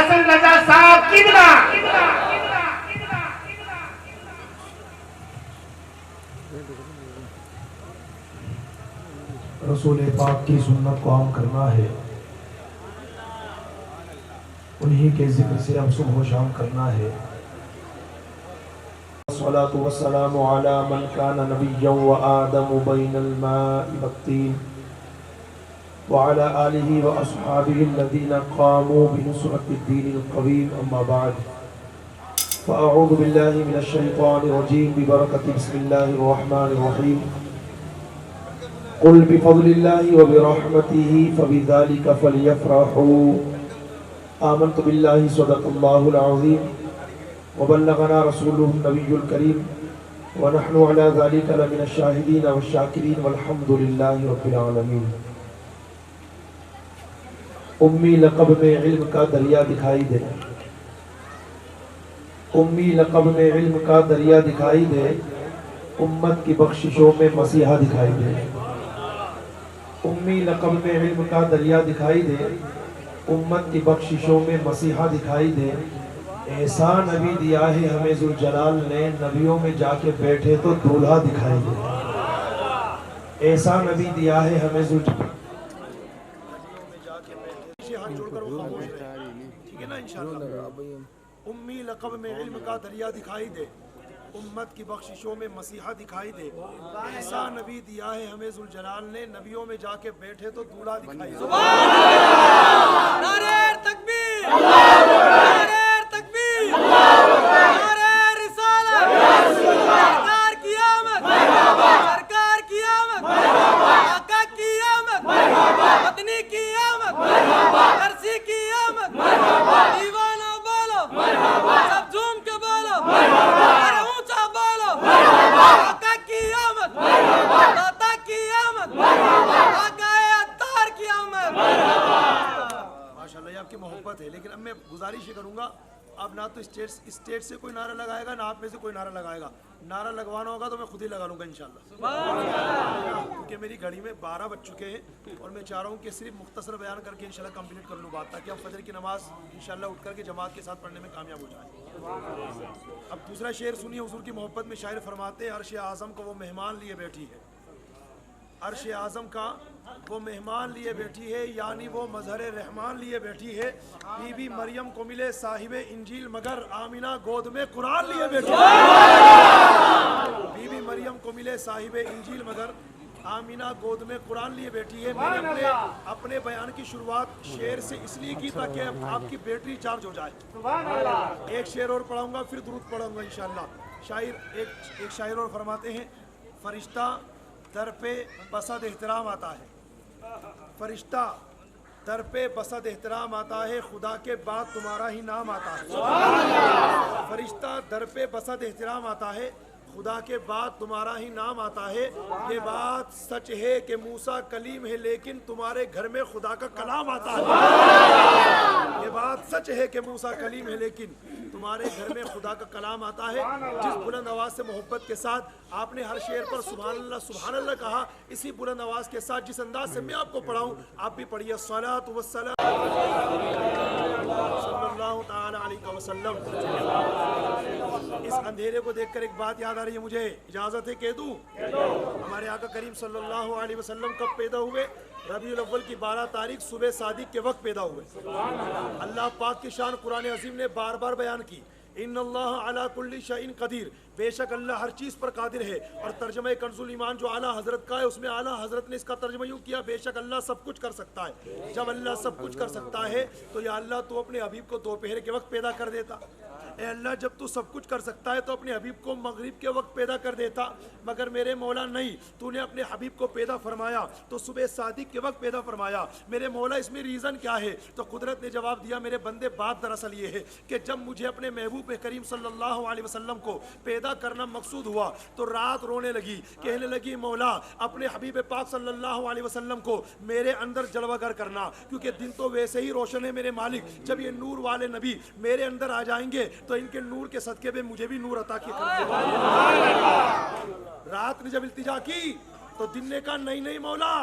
حسن رضا صاحب کتنا رسول پاک کی سنت کو عام کرنا ہے، انہی کے ذکر سے ہم صبح و شام کرنا ہے۔ الصلاة والسلام على من كان نبيا وآدم بين الماء والطين وعلى آله وأصحابه الذين قاموا بنصرة الدين القويم، أما بعد فأعوذ بالله من الشيطان الرجيم ببركة بسم الله الرحمن الرحيم قل بفضل الله وبرحمته فبذلك فليفرحوا آمنت بالله صدق الله العظيم وبلغنا رسوله النبي الكريم ونحن على ذلك لمن الشاهدين والشاكرين والحمد لله رب العالمين۔ امی لقب میں علم کا دریا دکھائی دے، امی لقب میں علم کا دریا دکھائی دے، امت کی بخششوں میں مسیحا دکھائی دے۔ امی لقب میں علم کا دریا دکھائی دے، امت کی بخششوں میں مسیحا دکھائی دے۔ ایسا نبی دیا ہے ہمیں ذوالجلال نے، نبیوں میں جا کے بیٹھے تو دولہا دکھائی دے۔ ایسا نبی دیا ہے ہمیں ذوالجلال ٹھیک ہے نا انشاءاللہ۔ امی لقب میں علم کا دریا دکھائی دے، امت کی بخششوں میں مسیحا دکھائی دے۔ ایسا نبی دیا ہے ہمیں ذوالجلال نے، نبیوں میں جا کے بیٹھے تو دولہا دکھائی دے۔ نعرہ تکبیر، نعرہ تکبیر، نعرہ رسالت، سرکار کی آمد، سرکار کی آمد، آقا کی آمد، مدنی کی آمد، عرصی کی آمد، دیوانہ بولو، سب جھوم کے بولو، ارے اونچا بولو، آقا کی آمد، داتا کی آمد، آقا عطار کی آمد۔ ماشاءاللہ یہ آپ کی محبت ہے، لیکن اب میں گزارش یہ کروں گا، اب نہ تو اسٹیج سے کوئی نعرہ لگائے گا، نہ آپ میں سے کوئی نعرہ لگائے گا۔ نعرہ لگوانا ہوگا تو میں خود ہی لگا لوں گا انشاءاللہ، کیونکہ میری گھڑی میں 12 بج چکے ہیں اور میں چاہ رہا ہوں کہ صرف مختصر بیان کر کے انشاءاللہ کمپلیٹ کر لوں بات، تاکہ ہم فجر کی نماز انشاءاللہ اٹھ کر کے جماعت کے ساتھ پڑھنے میں کامیاب ہو جائیں۔ اب دوسرا شعر سنیے، حضور کی محبت میں شاعر فرماتے ہیں، عرش اعظم کو وہ مہمان لیے بیٹھی ہے، عرش اعظم کا وہ مہمان لیے بیٹھی ہے، یعنی وہ مظہر رحمان لیے بیٹھی ہے۔ بی بی مریم کو ملے صاحب انجیل مگر آمینہ گود میں قرآن لیے بیٹھی ہے۔ بی بی مریم کو ملے صاحب انجیل مگر آمینہ گود میں قرآن لیے بیٹھی ہے۔ میں نے اپنے بیان کی شروعات شعر سے اس لیے کی تاکہ آپ کی بیٹری چارج ہو جائے۔ ایک شعر اور پڑھاؤں گا پھر درود پڑھاؤں گا انشاءاللہ۔ ایک شاعر اور فرماتے ہیں، فرشتہ در پہ بسد احترام آتا ہے، فرشتہ در پہ بسد احترام آتا ہے، خدا کے بعد تمہارا ہی نام آتا ہے۔ فرشتہ در پہ بسد احترام آتا ہے، خدا کے بعد تمہارا ہی نام آتا ہے۔ یہ بات سچ ہے کہ موسیٰ کلیم ہے لیکن تمہارے گھر میں خدا کا کلام آتا ہے۔ یہ بات سچ ہے کہ موسیٰ کلیم ہے لیکن تمہارے گھر میں خدا کا کلام آتا ہے۔ جس بلند آواز سے محبت کے ساتھ آپ نے ہر شعر پر سبحان اللہ کہا، اسی بلند آواز کے ساتھ جس انداز سے میں آپ کو پڑھاؤں آپ بھی پڑھیے، الصلاۃ والسلام صلی اللہ تعالی علیہ وسلم۔ اس اندھیرے کو دیکھ کر ایک بات یاد آ رہی ہے مجھے، اجازت ہے کہہ دوں؟ ہمارے آقا کریم صلی اللہ علیہ وسلم کب پیدا ہوئے؟ ربیع الاول کی 12 تاریخ صبح صادق کے وقت پیدا ہوئے۔ اللہ پاک کی شان قرآن عظیم نے بار بار بیان کی، ان اللہ علی کل شیء قدیر، بے شک اللہ ہر چیز پر قادر ہے۔ اور ترجمہ کنز الایمان جو اعلیٰ حضرت کا ہے، اس میں اعلیٰ حضرت نے اس کا ترجمہ یوں کیا، بے شک اللہ سب کچھ کر سکتا ہے۔ جب اللہ سب کچھ کر سکتا ہے تو یا اللہ تو اپنے حبیب کو دوپہر کے وقت پیدا کر دیتا، اے اللہ جب تو سب کچھ کر سکتا ہے تو اپنے حبیب کو مغرب کے وقت پیدا کر دیتا، مگر میرے مولا نہیں، تو نے اپنے حبیب کو پیدا فرمایا تو صبح صادق کے وقت پیدا فرمایا۔ میرے مولا اس میں ریزن کیا ہے؟ تو قدرت نے جواب دیا، میرے بندے بات دراصل یہ ہے کہ جب مجھے اپنے محبوب کریم صلی اللہ علیہ وسلم کو پیدا کرنا مقصود ہوا تو رات رونے لگی، کہنے لگی مولا اپنے حبیب پاک صلی اللہ علیہ وسلم کو میرے اندر جلوہ گر کرنا، کیونکہ دن تو ویسے ہی روشن ہے میرے مالک، جب یہ نور والے نبی میرے اندر آ جائیں گے تو ان کے نور کے صدقے میں مجھے بھی نور عطا کیا کر دے۔ رات نے جب التجا کی تو دن نے کہا نہیں نہیں مولا،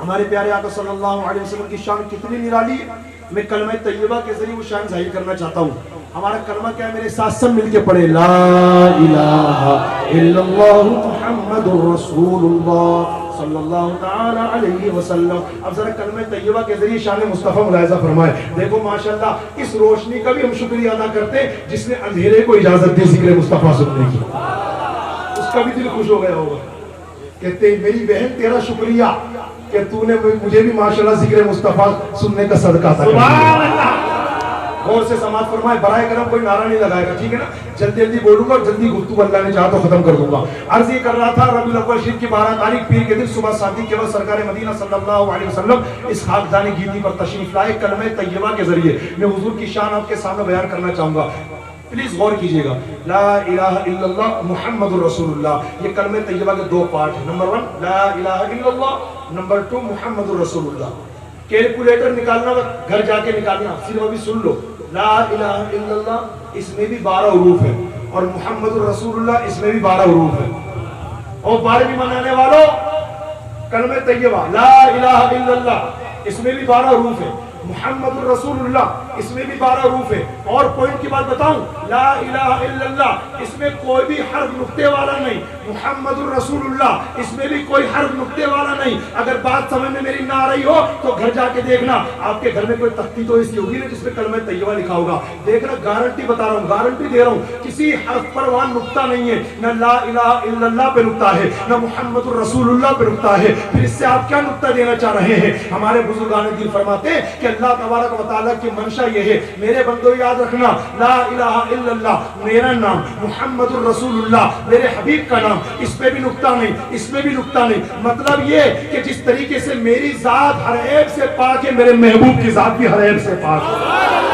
ہمارے پیارے آقا صلی اللہ علیہ وسلم کی شان کتنی نرالی ہے. میں کلمہ طیبہ کے ذریعے وہ شان ظاہر کرنا چاہتا ہوں. ہمارا کلمہ کیا ہے؟ میرے ساتھ سب مل کے پڑھے لا الہ الا اللہ محمد رسول اللہ صلی اللہ تعالی علیہ وسلم. اب ذرا کلمہ طیبہ کے ذریعے شان مصطفیٰ ملاحظہ فرمائے. دیکھو ماشاءاللہ اس روشنی کا بھی ہم شکریہ ادا کرتے ہیں جس نے اندھیرے کو اجازت دی ذکر مصطفیٰ سننے کی. اس کا بھی دل خوش ہو گیا ہوگا. کہتے ہیں میری بہن تیرا شکریہ کہ تو نے مجھے بھی ماشاءاللہ ذکر مصطفیٰ سننے کا صدقہ عطا کر دیا. غور سے سماعت فرمائے. برائے کرم کوئی نعرہ نہیں لگائے گا, ٹھیک ہے نا؟ جلدی جلدی بولوں گا اور جلدی گفتگو اللہ نے چاہا تو ختم کر دوں گا. عرض یہ کر رہا تھا ربیع الاول شریف کی 12 تاریخ پیر کے دن صبح صادق کے وقت سرکار مدینہ صلی اللہ علیہ وسلم اس خاکدان گیتی پر تشریف لائے. کلمہ طیبہ کے ذریعے میں حضور کی شان آپ کے سامنے بیان کرنا چاہوں گا. پلیز غور کیجئے گا. لا الہ الا اللہ محمد رسول اللہ. یہ کلمہ طیبہ کے دو پارٹ ہیں. نمبر 1 لا الہ الا اللہ, نمبر 2 محمد رسول اللہ. کیلکولیٹر نکالنا گھر جا کے نکالنا, صرف ابھی سن لو. لا الہ الا اللہ اس میں بھی 12 حروف ہیں اور محمد رسول اللہ اس میں بھی 12 حروف ہیں. اور 12ویں منانے والوں کلمہ طیبہ لا الہ الا اللہ اس میں بھی 12 حروف ہیں. محمد رسول اللہ اس میں بھی 12 حروف ہے. اور پوائنٹ کی بات بتاؤں, لا الہ الا اللہ اس میں کوئی بھی حرف نقطے والا نہیں. محمد رسول اللہ اس میں بھی کوئی حرف نقطے والا نہیں. اگر بات سمجھ میں میری نہ آ رہی ہو تو گھر جا کے دیکھنا, آپ کے گھر میں کوئی تختی تو ایسی ہوگی نا جس میں کلمہ طیبہ لکھا ہوگا. دیکھنا, گارنٹی بتا رہا ہوں, گارنٹی دے رہا ہوں, کسی حرف پر وہاں نقطہ نہیں ہے. نہ لا الہ الا اللہ پہ نقطہ ہے, نہ محمد رسول اللہ پہ نقطہ ہے. پھر اس سے آپ کیا نقطہ دینا چاہ رہے ہیں؟ ہمارے بزرگان دین فرماتے ہیں کہ اللہ تبارک و تعالیٰ کی منشا یہ ہے. میرے بندوں یاد رکھنا, لا الہ الا اللہ میرا نام, محمد الرسول اللہ میرے حبیب کا نام, اس پہ بھی نقطہ نہیں, اس میں بھی نقطہ نہیں. مطلب یہ کہ جس طریقے سے میری ذات ہر عیب سے پاک ہے, میرے محبوب کی ذات بھی ہر عیب سے پاک ہے.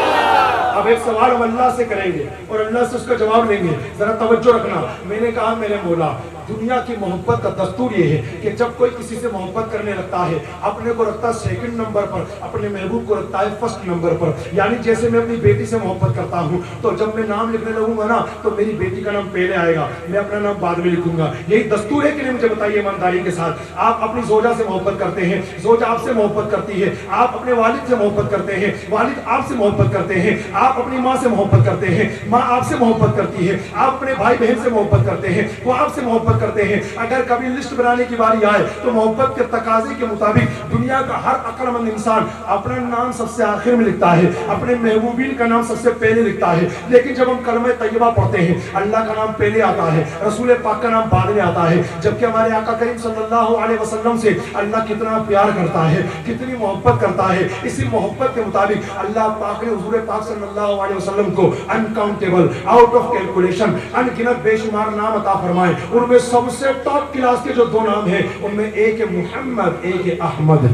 اب ایک سوال ہم اللہ سے کریں گے اور اللہ سے اس کا جواب لیں گے. ذرا توجہ رکھنا. میں نے کہا میرے مولا, دنیا کی محبت کا دستور یہ ہے کہ جب کوئی کسی سے محبت کرنے لگتا ہے, اپنے کو رکھتا ہے سیکنڈ نمبر پر, اپنے محبوب کو رکھتا ہے فرسٹ نمبر پر. یعنی جیسے میں اپنی بیٹی سے محبت کرتا ہوں تو جب میں نام لکھنے لگوں گا نا تو میری بیٹی کا نام پہلے آئے گا, میں اپنا نام بعد میں لکھوں گا. یہی دستور ہے کہ نہیں؟ مجھے بتائیے ایمانداری کے ساتھ. آپ اپنی زوجہ سے محبت کرتے ہیں, زوجہ آپ سے محبت کرتی ہے. آپ اپنے والد سے محبت کرتے ہیں, والد آپ سے محبت کرتے ہیں. آپ اپنی ماں سے محبت کرتے ہیں, ماں آپ سے محبت کرتی ہے. آپ اپنے بھائی بہن سے محبت کرتے ہیں, وہ آپ سے محبت کرتے ہیں. اگر کبھی لسٹ بنانے کی باری آئے تو محبت کے تقاضے کے مطابق دنیا کا ہر عقل مند انسان اپنا نام سب سے آخر میں لکھتا ہے, اپنے محبوبین کا نام سب سے پہلے لکھتا ہے. لیکن جب ہم کلمہ طیبہ پڑھتے ہیں, اللہ کا نام پہلے آتا ہے, رسول پاک کا نام بعد میں آتا ہے. جبکہ ہمارے آقا کریم صلی اللہ علیہ وسلم سے اللہ کتنا پیار کرتا ہے, کتنی محبت کرتا ہے. اسی محبت کے مطابق اللہ پاک نے حضور پاک صلی اللہ علیہ وسلم کو انکاؤنٹیبل, آؤٹ آف کیلکولیشن, انگنت بے شمار نام عطا فرمائے. ان میں سب سے ٹاپ کلاس کے جو 2 نام ہیں ان میں ایک ہے محمد, ایک ہے احمد.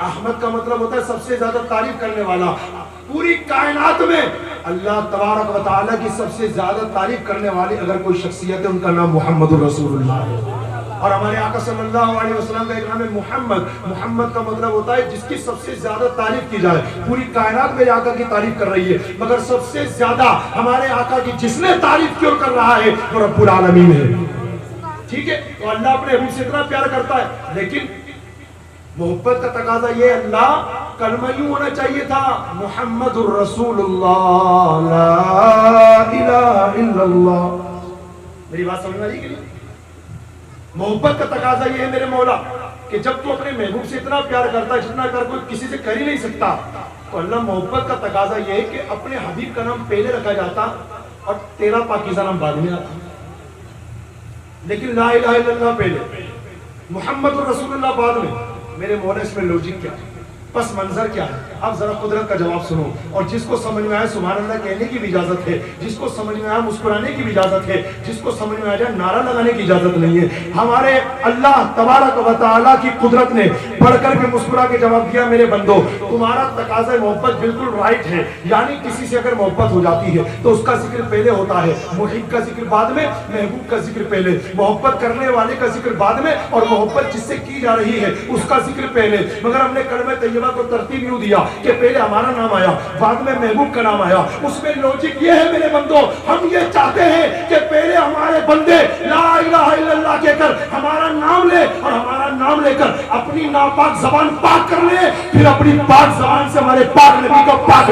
احمد کا مطلب ہوتا ہے سب سے زیادہ تعریف کرنے والا. پوری کائنات میں اللہ تبارک و تعالیٰ کی سب سے زیادہ تعریف کرنے والی اگر کوئی شخصیت ہے ان کا نام محمد الرسول اللہ ہے. اور ہمارے آقا صلی اللہ علیہ وسلم کا ایک نام ہے محمد. محمد کا مطلب ہوتا ہے جس کی سب سے زیادہ تعریف کی جائے. پوری کائنات میرے آقا کی تعریف کر رہی ہے, مگر سب سے زیادہ ہمارے آقا کی جس نے تعریف کیوں کر رہا ہے وہ رب العالمین ہے. ٹھیک ہے, تو اللہ اپنے حبیب سے اتنا پیار کرتا ہے. لیکن محبت کا تقاضا یہ, اللہ کلمہ یوں ہونا چاہیے تھا, محمد الرسول اللہ لا الہ الا اللہ. میری بات سمجھ آ رہی کہ نہیں؟ محبت کا تقاضا یہ ہے میرے مولا کہ جب تو اپنے محبوب سے اتنا پیار کرتا ہے جتنا کر کوئی کسی سے کر ہی نہیں سکتا, تو اللہ محبت کا تقاضا یہ ہے کہ اپنے حبیب کا نام پہلے رکھا جاتا اور تیرا پاکیزہ نام بعد میں آتا. لیکن لا الہ الا اللہ پہلے, محمد الرسول اللہ بعد میں. میرے مولا اس میں لوجک کیا ہے, پس منظر کیا ہے؟ اب ذرا قدرت کا جواب سنو. اور جس کو سمجھ میں آئے سبحان اللہ کہنے کی بھی اجازت ہے, جس کو سمجھ میں آئے مسکرانے کی بھی اجازت ہے, جس کو سمجھ میں آ جائے نعرہ لگانے کی اجازت نہیں ہے. ہمارے اللہ تبارک و تعالیٰ کی قدرت نے بڑھ کر کے مسکرا کے جواب دیا میرے بندو تمہارا تقاضا محبت بالکل رائٹ ہے، یعنی کسی سے اگر محبت ہو جاتی ہے تو اس کا ذکر پہلے ہوتا ہے، محب کا ذکر بعد میں، محبوب کا ذکر پہلے، محبت کرنے والے کا ذکر بعد میں، اور محبت جس سے کی جا رہی ہے اس کا ذکر پہلے۔ مگر ہم نے کلمہ طیبہ کو ترتیب یوں دیا کہ پہلے ہمارا نام آیا، بعد میں محبوب کا نام آیا۔ اس میں لوجک یہ ہے میرے بندو، ہم یہ چاہتے ہیں کہ پہلے ہمارے بندے لا الہ الا اللہ کہہ کر ہمارا نام لے، اور ہمارا نام لے کر اپنی ناپاک زبان پاک کر لے، پھر اپنی پاک زبان سے ہمارے پاک نبی کا پاک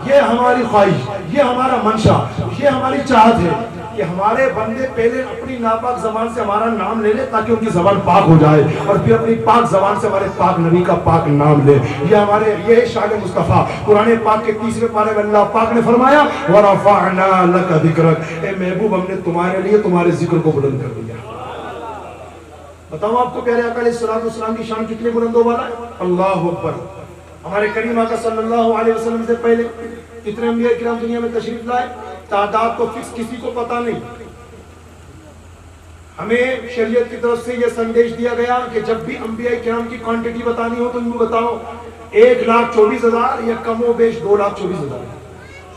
یہ ہماری خواہش، یہ ہمارا منشا، یہ ہماری چاہت ہے کہ ہمارے بندے پہلے اپنی ناپاک زبان سے ہمارا نام لے لے تاکہ ان کی زبان پاک ہو جائے، اور پھر اپنی پاک زبان سے ہمارے پاک نبی کا پاک نام لے۔ یہ ہے شان مصطفیٰ۔ قرآن پاک کے 30ویں پارے میں اللہ پاک نے فرمایا وَرَفَعْنَا لَكَ ذِكْرَكَ، اے محبوب ہم نے تمہارے لیے تمہارے ذکر کو بلند کر دیا۔ بتاؤں آپ کو پیارے آقا علیہ السلام کی شان کتنے بلندوں والا ہے؟ اللہ اکبر۔ ہمارے کریم آقا صلی اللہ علیہ وسلم سے پہلے کتنے انبیاء کرام دنیا میں تشریف لائے؟ تعداد تو فکس کسی کو پتا نہیں۔ ہمیں شریعت کی طرف سے یہ سندیش دیا گیا کہ جب بھی انبیاء کرام کی کوانٹٹی بتانی ہو تو ان کو بتاؤ 1,24,000 یا کم و بیش 2,24,000۔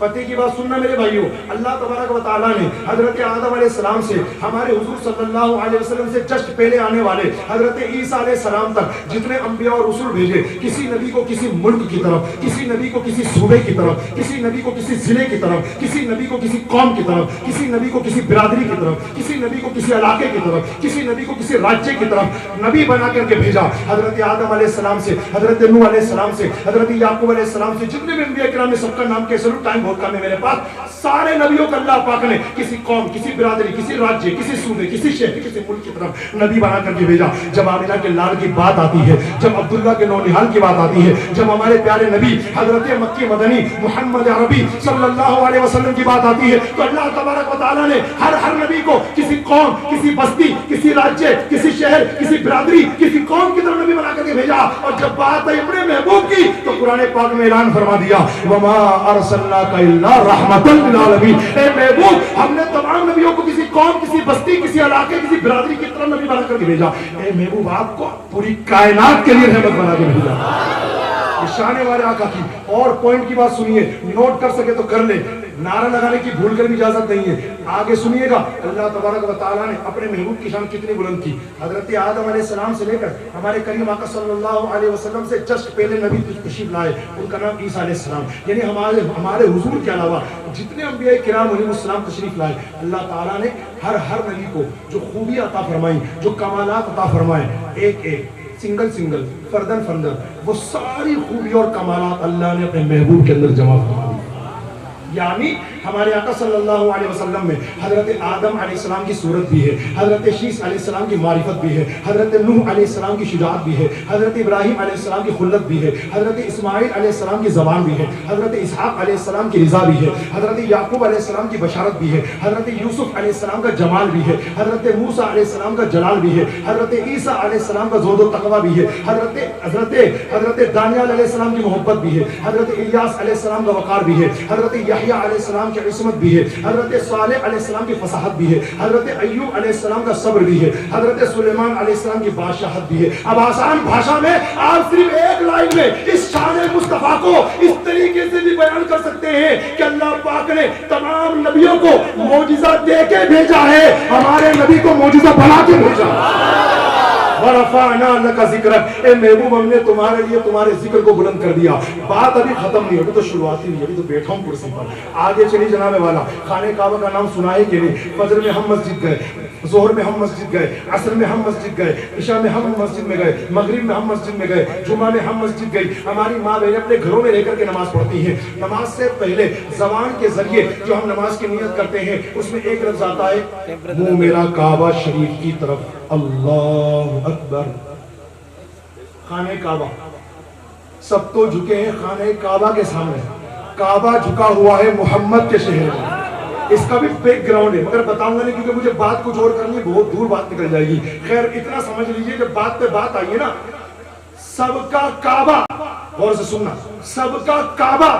پتے کی بات سننا میرے بھائیوں، اللہ تبارک و تعالیٰ نے حضرت آدم علیہ السلام سے ہمارے حضور صلی اللہ علیہ وسلم سے جسٹ پہلے آنے والے حضرت عیسیٰ علیہ السلام تک جتنے انبیاء اور رسول بھیجے، کسی نبی کو کسی ملک کی طرف، کسی نبی کو کسی صوبے کی طرف، کسی نبی کو کسی ضلع کی طرف، کسی نبی کو کسی قوم کی طرف، کسی نبی کو کسی برادری کی طرف، کسی نبی کو کسی علاقے کی طرف، کسی نبی کو کسی راجیہ کی طرف نبی بنا کر کے بھیجا۔ حضرت آدم علیہ السلام سے، حضرت نوح علیہ السلام سے، حضرت یعقوب علیہ السلام سے، جتنے بھی انبیاء کرام نے سب کا نام کیسے لوں، ٹائم بہت کم ہے میرے پاس، سارے نبیوں کا اللہ پاک نے کسی قوم، کسی برادری، کسی راجیہ، کسی صوبے، کسی شہر، کسی ملک کی طرف نبی بنا کر کے بھیجا۔ جب آمنہ کے لال کی بات آتی ہے، جب عبداللہ کے نونہال کی بات آتی ہے، جب ہمارے پیارے نبی حضرت مکی مدنی محمد عربی صلی اللہ علیہ وسلم کی بات آتی ہے، تو اللہ تبارک و تعالیٰ نے ہر نبی کو کسی قوم، کسی بستی، کسی راجیہ، کسی شہر، کسی برادری، کسی قوم کی طرف نبی بنا کر کے بھیجا۔ اور جب بات آئی اپنے محبوب کی تو قرآن پاک میں اعلان فرما دیا وَمَا أَرْسَلْنَاكَ إِلَّا رَحْمَةً لِلْعَالَمِينَ، اے محبوب ہم نے تمام نبیوں کو کسی قوم، کسی بستی، کسی علاقے، کسی برادری کی طرف نبی بنا کر کے بھیجا۔ اے محبوب آپ کو پوری کائنات کے لیے رحمت بنا کے بھیجا۔ شان والے آقا کی اور پوائنٹ کی بات سنیے، نوٹ کر سکے تو کر لیں، نعرہ لگانے کی بھول کر بھی اجازت نہیں ہے۔ آگے سنیے گا اللہ تبارک و تعالیٰ نے اپنے محبوب کی شان کتنی بلند کی۔ حضرت آدم علیہ السلام سے لے کر ہمارے کریم آقا صلی اللہ علیہ وسلم سے جسٹ پہلے نبی تشریف لائے، ان کا نام عیسیٰ علیہ السلام، یعنی ہمارے حضور کے علاوہ جتنے انبیاء کرام علیہ السلام تشریف لائے، اللہ تعالیٰ نے ہر نبی کو جو خوبی عطا فرمائی، جو کمالات عطا فرمائے، ایک سنگل فردن وہ ساری خوبی اور کمالات اللہ نے اپنے محبوب کے اندر جمع فرما دی۔ یعنی ہمارے آقا صلی اللہ علیہ وسلم میں حضرت آدم علیہ السلام کی صورت بھی ہے، حضرت شیس علیہ السلام کی معرفت بھی ہے، حضرت نوح علیہ السلام کی شجاعت بھی ہے، حضرت ابراہیم علیہ السلام کی خلت بھی ہے، حضرت اسماعیل علیہ السلام کی زبان بھی ہے، حضرت اسحاق علیہ السلام کی رضا بھی ہے، حضرت یعقوب علیہ السلام کی بشارت بھی ہے، حضرت یوسف علیہ السلام کا جمال بھی ہے، حضرت موسیٰ علیہ السلام کا جلال بھی ہے، حضرت عیسیٰ علیہ السلام کا زہد و تقوی بھی ہے، حضرت دانیال علیہ السلام کی محبت بھی ہے، حضرت الیاس علیہ السلام کا وقار بھی ہے، حضرت یحییٰ علیہ السلام کی عصمت بھی ہے، حضرت صالح علیہ السلام کی فصاحت بھی ہے، حضرت ایوب علیہ السلام کا صبر بھی ہے، حضرت سلیمان علیہ السلام کی بادشاہت بھی ہے۔ اب آسان بھاشا میں آپ صرف ایک لائن میں اس شان مصطفیٰ کو اس طریقے سے بھی بیان کر سکتے ہیں کہ اللہ پاک نے تمام نبیوں کو معجزہ دے کے بھیجا ہے، ہمارے نبی کو معجزہ بنا کے بھیجا۔ وَرَفَعْنَا لَكَ ذِكْرَكَ، اے محبوب ہم نے تمہارے لیے تمہارے ذکر کو بلند کر دیا۔ بات ابھی ختم نہیں، ابھی تو شروعات ہی نہیں، ابھی تو بیٹھا ہوں کرسی پر۔ آگے چلی جناب والا، خانہ کعبہ کا نام سنا ہے کہ نہیں؟ فجر میں ہم مسجد گئے، ظہر میں ہم مسجد گئے، عصر میں ہم مسجد گئے، عشاء میں ہم مسجد میں گئے، مغرب میں ہم مسجد میں گئے، جمعہ میں ہم مسجد گئی۔ ہماری ماں بہنیں اپنے گھروں میں رہ کر کے نماز پڑھتی ہیں۔ نماز سے پہلے زبان کے ذریعے جو ہم نماز کی نیت کرتے ہیں اس میں ایک لفظ آتا ہے، منہ میرا کعبہ شریف کی طرف، اللہ اکبر۔ خانہ کعبہ، سب تو جھکے ہیں خانہ کعبہ کے سامنے، کعبہ جھکا ہوا ہے محمد کے شہر میں۔ اس کا بھی بیک گراؤنڈ ہے، مگر بتاؤں گا نہیں کیونکہ مجھے بات کچھ اور کرنی ہے، بہت دور بات نکل جائے گی۔ خیر اتنا سمجھ لیجئے جب بات پہ بات آئی ہے نا، سب کا کعبہ، غور سے سننا، سب کا کعبہ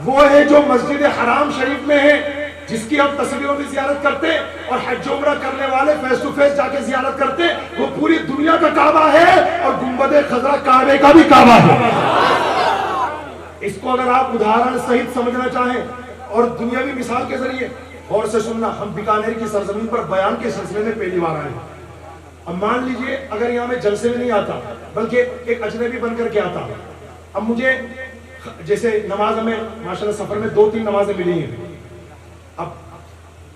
وہ ہے جو مسجد حرام شریف میں ہے، جس کی ہم تصویروں میں زیارت کرتے ہیں اور حج عمرہ کرنے والے فیس ٹو فیس جا کے زیارت کرتے ہیں، وہ پوری دنیا کا کعبہ ہے اور گنبد خضرا کعبے کا بھی کعبہ ہے۔ اس کو اگر آپ ادھارن سہت سمجھنا چاہیں اور دنیاوی مثال کے ذریعے غور سے سننا، ہم بیکانیر کی سرزمین پر بیان کے سلسلے میں پہلی بار آئے ہیں۔ اب مان لیجئے اگر یہاں میں جلسے میں نہیں آتا بلکہ ایک اجنبی بن کر کے آتا، اب مجھے جیسے نماز ہمیں ماشاءاللہ سفر میں 2-3 نمازیں ملی ہیں، اب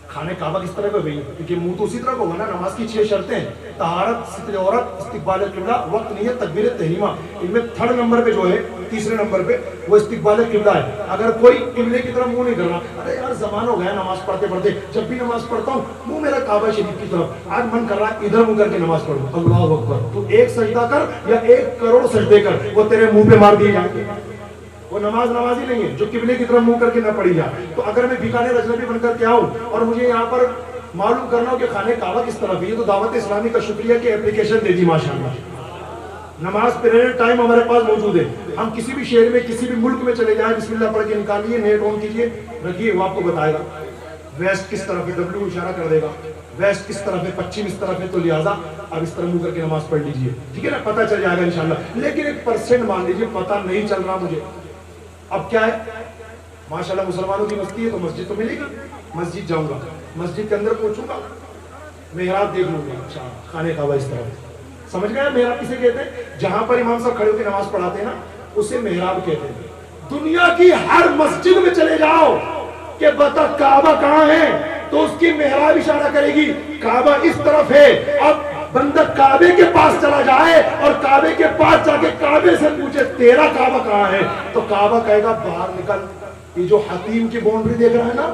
کھانے کعبہ کس طرح کو ہوئی، کیونکہ منہ تو اسی طرح کو ہونا، نماز کی 6 شرطیں ہیں، طہارت، ستر عورت، استقبال قبلہ، وقت نیت، تکبیر تحریمہ، ان میں 3rd نمبر پہ جو ہے، تیسرے نمبر پہ وہ استقبال قبلہ ہے۔ اگر کوئی قبلے کی طرف منہ نہیں کرنا، ارے یار زمان ہو گیا نماز پڑھتے پڑھتے، جب بھی نماز پڑھتا ہوں منہ میرا کعبہ شریف کی طرف، آج من کر رہا ہے ادھر منہ کر کے نماز پڑھوں، اللہ اکبر، تو 1 سجدہ کر یا 1 کروڑ سجدے کر، وہ تیرے منہ پہ مار دیے جائیں گے۔ وہ نماز ہی نہیں ہے جو قبلے کی طرف منہ کر کے نہ پڑھی جائے۔ تو اگر میں بیکانیر اجنبی بن کر کے آؤں اور مجھے یہاں پر معلوم کرنا ہو کہ خانہ کعبہ کس طرف ہے، یہ تو دعوت اسلامی کا شکریہ کہ اپلیکیشن دے دی ماشاءاللہ۔ نماز پڑھنے ٹائم ہمارے پاس موجود ہے، ہم کسی بھی شہر میں کسی بھی ملک میں چلے جائیں، بسم اللہ پڑھ کے نکالیے، نیٹ آن کیجئے، رکھیے، وہ آپ کو بتائے گا ویسٹ کس طرف ہے، ڈبلیو اشارہ کر دے گا، ویسٹ کس طرف ہے، پچھم اس طرف ہے، تو لہٰذا آپ اس طرح منہ کر کے نماز پڑھ لیجئے، ٹھیک ہے نا، پتہ چل جائے گا انشاءاللہ۔ لیکن 1% مان لیجئے پتہ نہیں چل رہا مجھے، اب کیا ہے، ماشاءاللہ مسلمانوں کی مسجد ہے تو مسجد تو ملے گا، مسجد جاؤں گا، مسجد کے اندر پہنچوں گا، محراب دیکھ لوں گا، اچھا خانہ کعبہ اس طرح، سمجھ گئے محراب کسے کہتے ہیں؟ جہاں پر امام صاحب کھڑے ہو کے نماز پڑھاتے ہیں نا، اسے محراب کہتے ہیں۔ دنیا کی ہر مسجد میں چلے جاؤ کہ بتا کعبہ کہاں ہے، تو اس کی محراب اشارہ کرے گی، کعبہ اس طرف ہے۔ اب بندہ کعبے کے پاس چلا جائے اور کعبے کے پاس جا کے کعبے سے پوچھے تیرا کعبہ کہاں ہے، تو کعبہ کہے گا باہر نکل، یہ جو حتیم کی باؤنڈری دیکھ رہا ہے نا،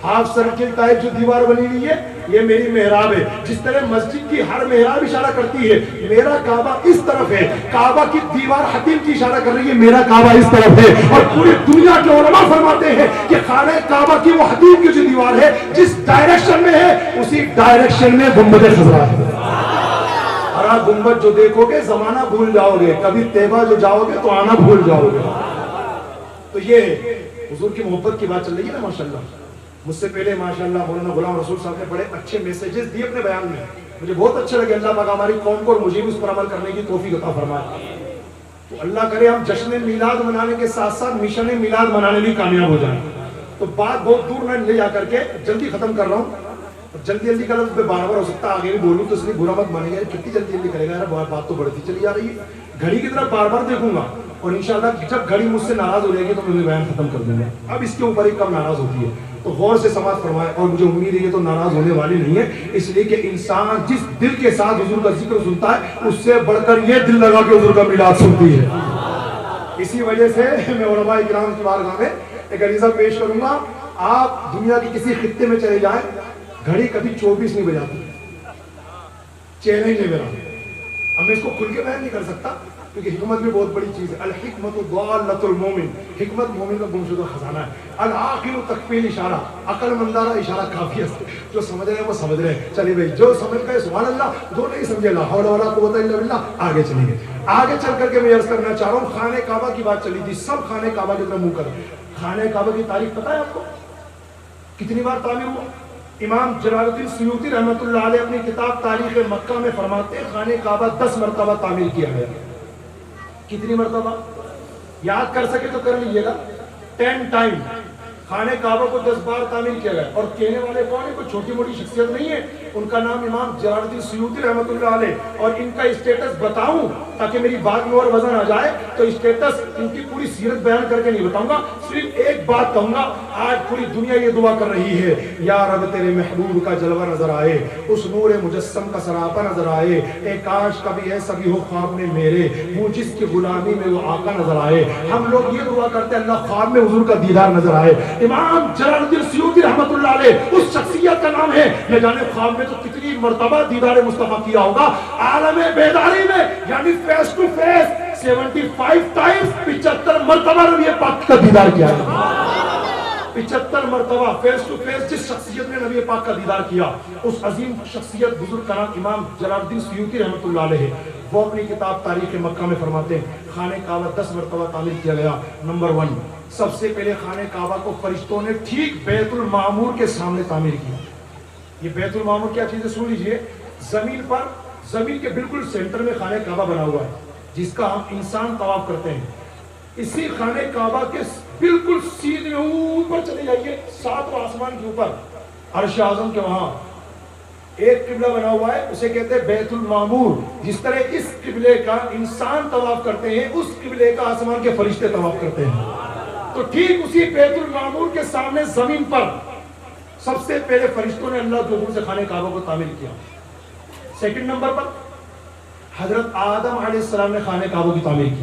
ہاف سرکل ٹائپ جو دیوار بنی ہوئی ہے، یہ میری محراب ہے۔ جس طرح مسجد کی ہر محراب اشارہ کرتی ہے میرا کعبہ اس طرف ہے، کعبہ کی دیوار حتیم کی اشارہ کر رہی ہے میرا کعبہ اس طرف ہے، اور پوری دنیا کے علماء فرماتے ہیں کہ خانہ کعبہ کی وہ حتیم کی جو دیوار ہے جس ڈائریکشن میں ہے اسی ڈائریکشن میں گنبد خضرا ہے۔ اور آپ گنبد جو دیکھو گے زمانہ بھول جاؤ گے، کبھی طیبہ جو جاؤ گے تو آنا بھول جاؤ گے۔ تو یہ ہے حضور کی محبت کی بات چل رہی ہے نا ماشاءاللہ۔ مجھ سے پہلے ماشاءاللہ مولانا غلام رسول صاحب نے بڑے اچھے میسیجز دیے اپنے بیان میں، مجھے بہت اچھا لگے، اللہ پاک ہماری قوم کو اور مجھے بھی اس پر عمل کرنے کی توفیق عطا فرمائے۔ تو اللہ کرے ہم جشن میلاد منانے کے ساتھ ساتھ مشن میلاد منانے بھی کامیاب ہو جائیں۔ تو بات بہت دور نہ لے جا کر کے جلدی ختم کر رہا ہوں، جلدی جلدی کا لفظ بار بار ہو سکتا ہے آگے بھی بولوں تو اس لیے برا مت مانے گا، کتنی جلدی جلدی کرے گا یار، بات تو بڑھتی چلی جا رہی ہے۔ گھڑی کی طرف بار بار دیکھوں گا اور انشاءاللہ جب گھڑی مجھ سے ناراض ہو جائے گی تو میں بیان ختم کر دوں گا۔ اب اس کے اوپر ہی کب ناراض ہوتی ہے، تو غور سے سماعت فرمائے، اور مجھے امید ہے یہ تو ناراض ہونے والی نہیں ہے، اس لیے کہ انسان جس دل کے ساتھ حضور کا ذکر سنتا ہے اس سے بڑھ کر یہ دل لگا کے حضور کا میلاد سنتی ہے۔ اسی وجہ سے میں علماء کرام کی بارگاہ میں ایک عریضہ پیش کروں گا، آپ دنیا کی کسی خطے میں چلے جائیں، گھڑی کبھی 24 نہیں بجاتی، چیلنج ہے میرا، اب میں اس کو کھل کے بیان نہیں کر سکتا کیونکہ حکمت بھی بہت بڑی چیز ہے۔ الحکمت ضالۃ المومن، حکمت مومن کا گمشدہ خزانہ ہے۔ العاقل تکفیل اشارہ، عقل مندارہ اشارہ کافی ہے، جو سمجھ رہے ہیں وہ سمجھ رہے ہیں، چلیے بھائی جو سمجھ گئے سبحان اللہ، جو نہیں سمجھے لا حول ولا قوت الا باللہ، آگے چلیں گے۔ آگے چل کر کے میں عرض کرنا چاہ رہا ہوں، خانہ کعبہ کی بات چلی تھی، سب خانہ کعبہ کی طرف منہ کر۔ خانہ کعبہ کی تاریخ پتہ ہے آپ کو کتنی بار تعمیر ہوا؟ امام جلال الدین سیوطی رحمۃ اللہ علیہ اپنی کتاب تاریخ مکہ میں فرماتے ہیں خانہ کعبہ 10 مرتبہ تعمیر کیا گیا۔ کتنی مرتبہ؟ یاد کر سکے تو کر لیجئے گا، 10 ٹائم خانہ کعبہ کو 10 بار تعمیر کیا گیا۔ اور کہنے والے کون ہے؟ کوئی چھوٹی موٹی شخصیت نہیں ہے، ان کا نام امام جلال الدین سیوطی رحمۃ اللہ علیہ، اور ان کا اسٹیٹس بتاؤں تاکہ میری بات میں اور وزن آ جائے تو اسٹیٹس ان کی پوری سیرت بیان کر کے نہیں بتاؤں گا، صرف ایک بات کہوں گا، آج پوری دنیا یہ دعا کر رہی ہے یا رب تیرے محبوب کا جلوہ نظر آئے، اس نور مجسم کا سراپا نظر آئے، اے کاش کبھی ایسا بھی ہو خواب میں میرے، وہ جس کی غلامی میں وہ آقا نظر آئے۔ ہم لوگ یہ دعا کرتے ہیں اللہ خواب میں حضور کا دیدار نظر آئے۔ امام جلال الدین سیوطی رحمۃ اللہ علیہ اس شخصیت کا نام ہے، نہ جانے خواب میں تو کتنی مرتبہ دیدار مصطفیٰ کیا ہوگا، عالم بیداری میں یعنی فیس ٹو فیس 75 ٹائمز 75 مرتبہ نبی پاک کا دیدار کیا ہے۔ 75 مرتبہ فیس ٹو فیس جس شخصیت نے نبی پاک کا دیدار کیا، اس عظیم شخصیت بزرگ کا نام امام جلال الدین سیوطی رحمۃ اللہ علیہ، وہ اپنی کتاب تاریخ مکہ میں فرماتے ہیں خانہ کعبہ 10 مرتبہ تعمیر کیا گیا. نمبر 1، سب سے پہلے خانہ کعبہ کو فرشتوں نے ٹھیک بیت المعمور کے سامنے تعمیر کیا. یہ بیت المعمور کیا چیز ہے سن لیجئے. زمین کے بالکل سینٹر میں خانہ کعبہ بنا ہوا ہے جس کا ہم انسان طواف کرتے ہیں. اسی خانہ کعبہ کے بالکل سیدھے اوپر چلے جائیے 7 آسمان کے اوپر عرش اعظم کے وہاں ایک قبلہ بنا ہوا ہے، اسے کہتے ہیں بیت المعمور. جس طرح اس قبلے کا انسان طواف کرتے ہیں اس قبلے کا آسمان کے فرشتے طواف کرتے ہیں. تو ٹھیک اسی بیت المعمور کے سامنے زمین پر سب سے پہلے فرشتوں نے اللہ کے حکم سے خانہ کعبہ کو تعمیر کیا. سیکنڈ نمبر پر حضرت آدم علیہ السلام نے خانہ کعبہ کی تعمیر کی.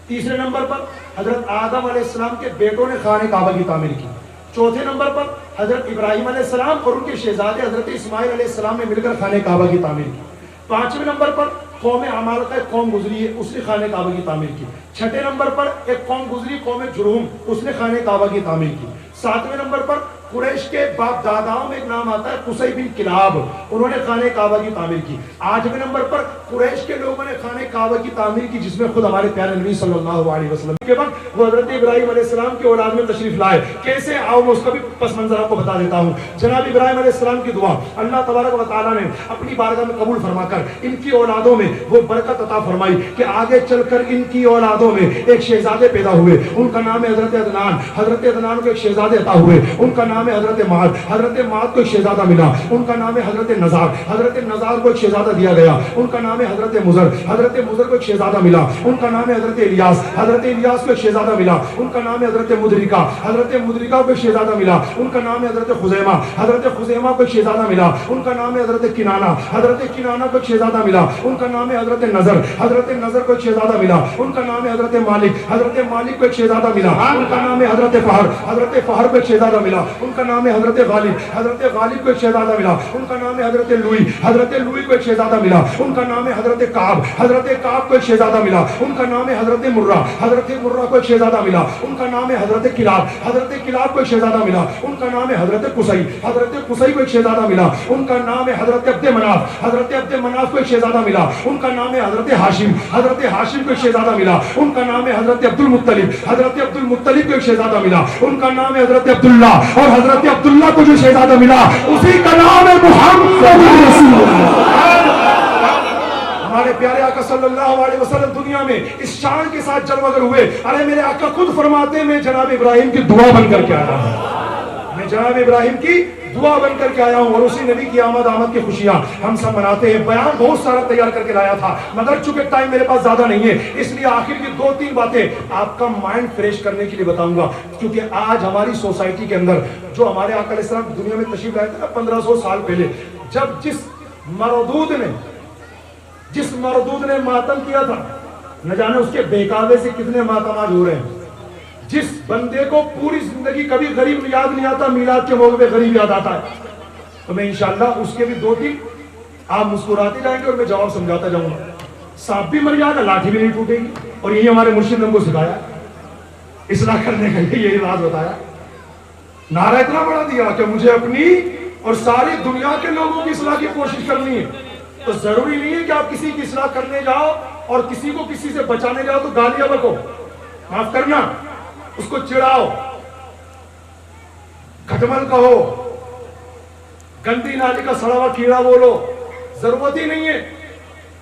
تیسرے نمبر پر حضرت آدم علیہ السلام کے بیٹوں نے خانہ کعبہ کی تعمیر کی. چوتھے نمبر پر حضرت ابراہیم علیہ السلام اور ان کے شہزادے حضرت اسماعیل علیہ السلام نے مل کر خانہ کعبہ کی تعمیر کی. پانچویں نمبر پر قوم عمالقہ ایک قوم گزری ہے، اس نے خانہ کعبہ کی تعمیر کی. چھٹے نمبر پر ایک قوم گزری قوم جرہم، اس نے خانہ کعبہ کی تعمیر کی. ساتویں نمبر پر قریش کے باپ داداؤں میں ایک نام آتا ہے قصی بن کلاب، انہوں نے خانہ کعبہ کی تعمیر کی. آٹھویں نمبر پر قریش کے لوگوں نے خانہ کعبہ کی تعمیر کی جس میں خود ہمارے پیارے نبی صلی اللہ علیہ وسلم کے وقت وہ حضرت ابراہیم علیہ السلام کی اولاد میں تشریف لائے. کیسے آؤ میں اس کا بھی پس منظر آپ کو بتا دیتا ہوں. جناب ابراہیم علیہ السلام کی دعا اللہ تبارک و تعالیٰ نے اپنی بارگاہ میں قبول فرما کر ان کی اولادوں میں وہ برکت عطا فرمائی کہ آگے چل کر ان کی اولادوں میں ایک شہزادے پیدا ہوئے. ان کا نام ہے حضرت عدنان. حضرت عدنان کو ایک شہزادے عطا ہوئے، ان کا نام ہے حضرت معاذ. حضرت معاذ کو ایک شہزادہ ملا، ان کا نام ہے حضرت نزار. حضرت نزار کو ایک شہزادہ دیا گیا، ان کا نام ہے حضرت مزر. حضرت مزر کو ایک شہزادہ ملا، ان کا نام ہے حضرت الیاس. حضرت الیاس کو ایک شہزادہ ملا، ان کا نام ہے حضرت مدرکہ. حضرت مدرکہ کو ایک شہزادہ ملا، ان کا نام ہے حضرت خزیمہ. حضرت خزیمہ کو ایک شہزادہ ملا، ان کا نام ہے حضرت کنانہ. حضرت کنانہ کو ایک شہزادہ ملا، ان کا نام ہے حضرت نظر. حضرت نظر کو ایک شہزادہ ملا، ان کا نام ہے حضرت مالک. حضرت مالک کو ایک شہزادہ ملا، ان کا نام ہے حضرت فہر. حضرت فہر کو ایک شہزادہ ملا، ان کا نام ہے حضرت غالب. حضرت غالب کو ایک شہزادہ ملا، ان کا نام ہے حضرت لوئی. حضرت لوئی کو ایک شہزادہ ملا، ان کا نام ہے حضرت کعب. حضرت کعب کو ایک شہزادہ ملا، ان کا نام ہے حضرت مرہ. حضرت مرہ کو ایک شہزادہ ملا، ان کا نام ہے حضرت کلاب. حضرت کلاب کو ایک شہزادہ ملا، ان کا نام ہے حضرت قصی. حضرت قصی کو ایک شہزادہ ملا، ان کا نام ہے حضرت عبد مناف. حضرت عبد مناف کو ایک شہزادہ ملا، ان کا نام ہے حضرت ہاشم. حضرت ہاشم کو ایک شہزادہ ملا، ان کا نام ہے حضرت عبد المطلب. حضرت عبد المطلب کو ایک شہزادہ ملا، ان کا نام ہے حضرت عبداللہ. اور حضرت عبداللہ کو جو شہزادہ ملا اسی کا نام ہے محمد رسول اللہ. ہمارے پیارے آقا صلی اللہ علیہ وسلم دنیا میں اس شان کے ساتھ جلوگر ہوئے. ارے میرے آقا خود فرماتے ہیں میں جناب ابراہیم کی دعا بن کر کے آیا ہوں، میں جناب ابراہیم کی دعا بن کر کے آیا ہوں. اور اسی نبی کی آمد کی خوشیاں ہم سب مناتے ہیں. بیان بہت سارا تیار کر کے لایا تھا مگر چونکہ ٹائم میرے پاس زیادہ نہیں ہے اس لیے آخر کی 2-3 باتیں آپ کا مائنڈ فریش کرنے کے لیے بتاؤں گا. کیونکہ آج ہماری سوسائٹی کے اندر جو ہمارے آقا علیہ السلام دنیا میں تشریف لائے تھے نا 1500 سال پہلے، جب جس مردود نے ماتم کیا تھا نہ جانے اس کے بہکاوے سے کتنے ماتم آج ہو رہے ہیں. جس بندے کو پوری زندگی کبھی غریب یاد نہیں آتا میلاد کے موقع پہ غریب یاد آتا ہے، تو میں انشاءاللہ اس کے بھی 2-3 آپ مسکراتے جائیں گے اور میں جواب سمجھاتا جاؤں گا. سانپ بھی مر جائے گا لاٹھی بھی نہیں ٹوٹے گی. اور یہی ہمارے مرشد نے ہم کو سکھایا اصلاح کرنے کے لیے، یہی راز بتایا. نعرہ اتنا بڑا دیا کہ مجھے اپنی اور ساری دنیا کے لوگوں کی اصلاح کی کوشش کرنی ہے. تو ضروری نہیں ہے کہ آپ کسی کی اصلاح کرنے جاؤ اور کسی کو کسی سے بچانے جاؤ تو گالیاں بکو، معاف کرنا، اس کو چڑھاؤ، کھٹمل کہو، گندی نالی کا سڑا ہوا کیڑا بولو. ضرورت ہی نہیں ہے.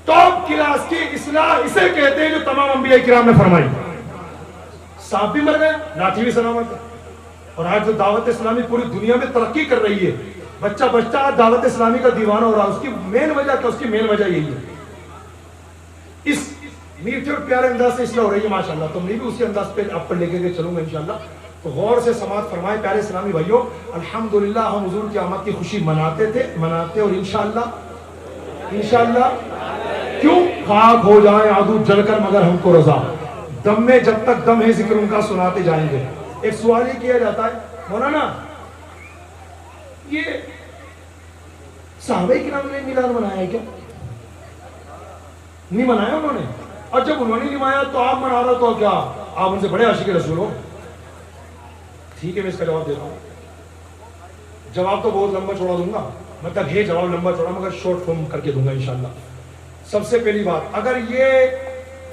ٹاپ کلاس کی اصلاح اسے کہتے ہیں جو تمام انبیاء کرام نے فرمائی. سانپ بھی مر گئے لاٹھی بھی سلامت ہے. اور آج جو دعوت اسلامی پوری دنیا میں ترقی کر رہی ہے، بچہ دعوت اسلامی کا دیوانہ ہو رہا ہے. اس کی مین وجہ کیا؟ اس کی مین وجہ یہی ہے. اس میٹھے اور پیارے انداز سے اصلاح ہو رہی ہے ماشاءاللہ. تو میں بھی اسی انداز پہ آپ پر لے کے چلوں گا انشاءاللہ. تو غور سے سماعت فرمائے پیارے اسلامی بھائیوں. الحمدللہ ہم حضور کی آمد کی خوشی مناتے اور انشاءاللہ کیوں خاک ہو جائیں عدو جل کر مگر ہم کو رضا. دم میں جب تک دم ہے ذکر ان کا سناتے جائیں گے. ایک سوال یہ کیا جاتا ہے مولانا یہ صحابہ کرام نے میلاد منایا ہے کیا؟ نہیں منایا انہوں نے. اور جب انہوں نے نہیں منایا تو آپ منا رہے تو کیا آپ ان سے بڑے عاشق رسول ہو؟ ٹھیک ہے میں اس کا جواب دیتا ہوں. جواب تو بہت لمبا چوڑا دوں گا، مطلب جواب لمبا چوڑا مگر شارٹ فارم کر کے دوں گا انشاءاللہ. سب سے پہلی بات، اگر یہ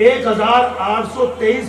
1823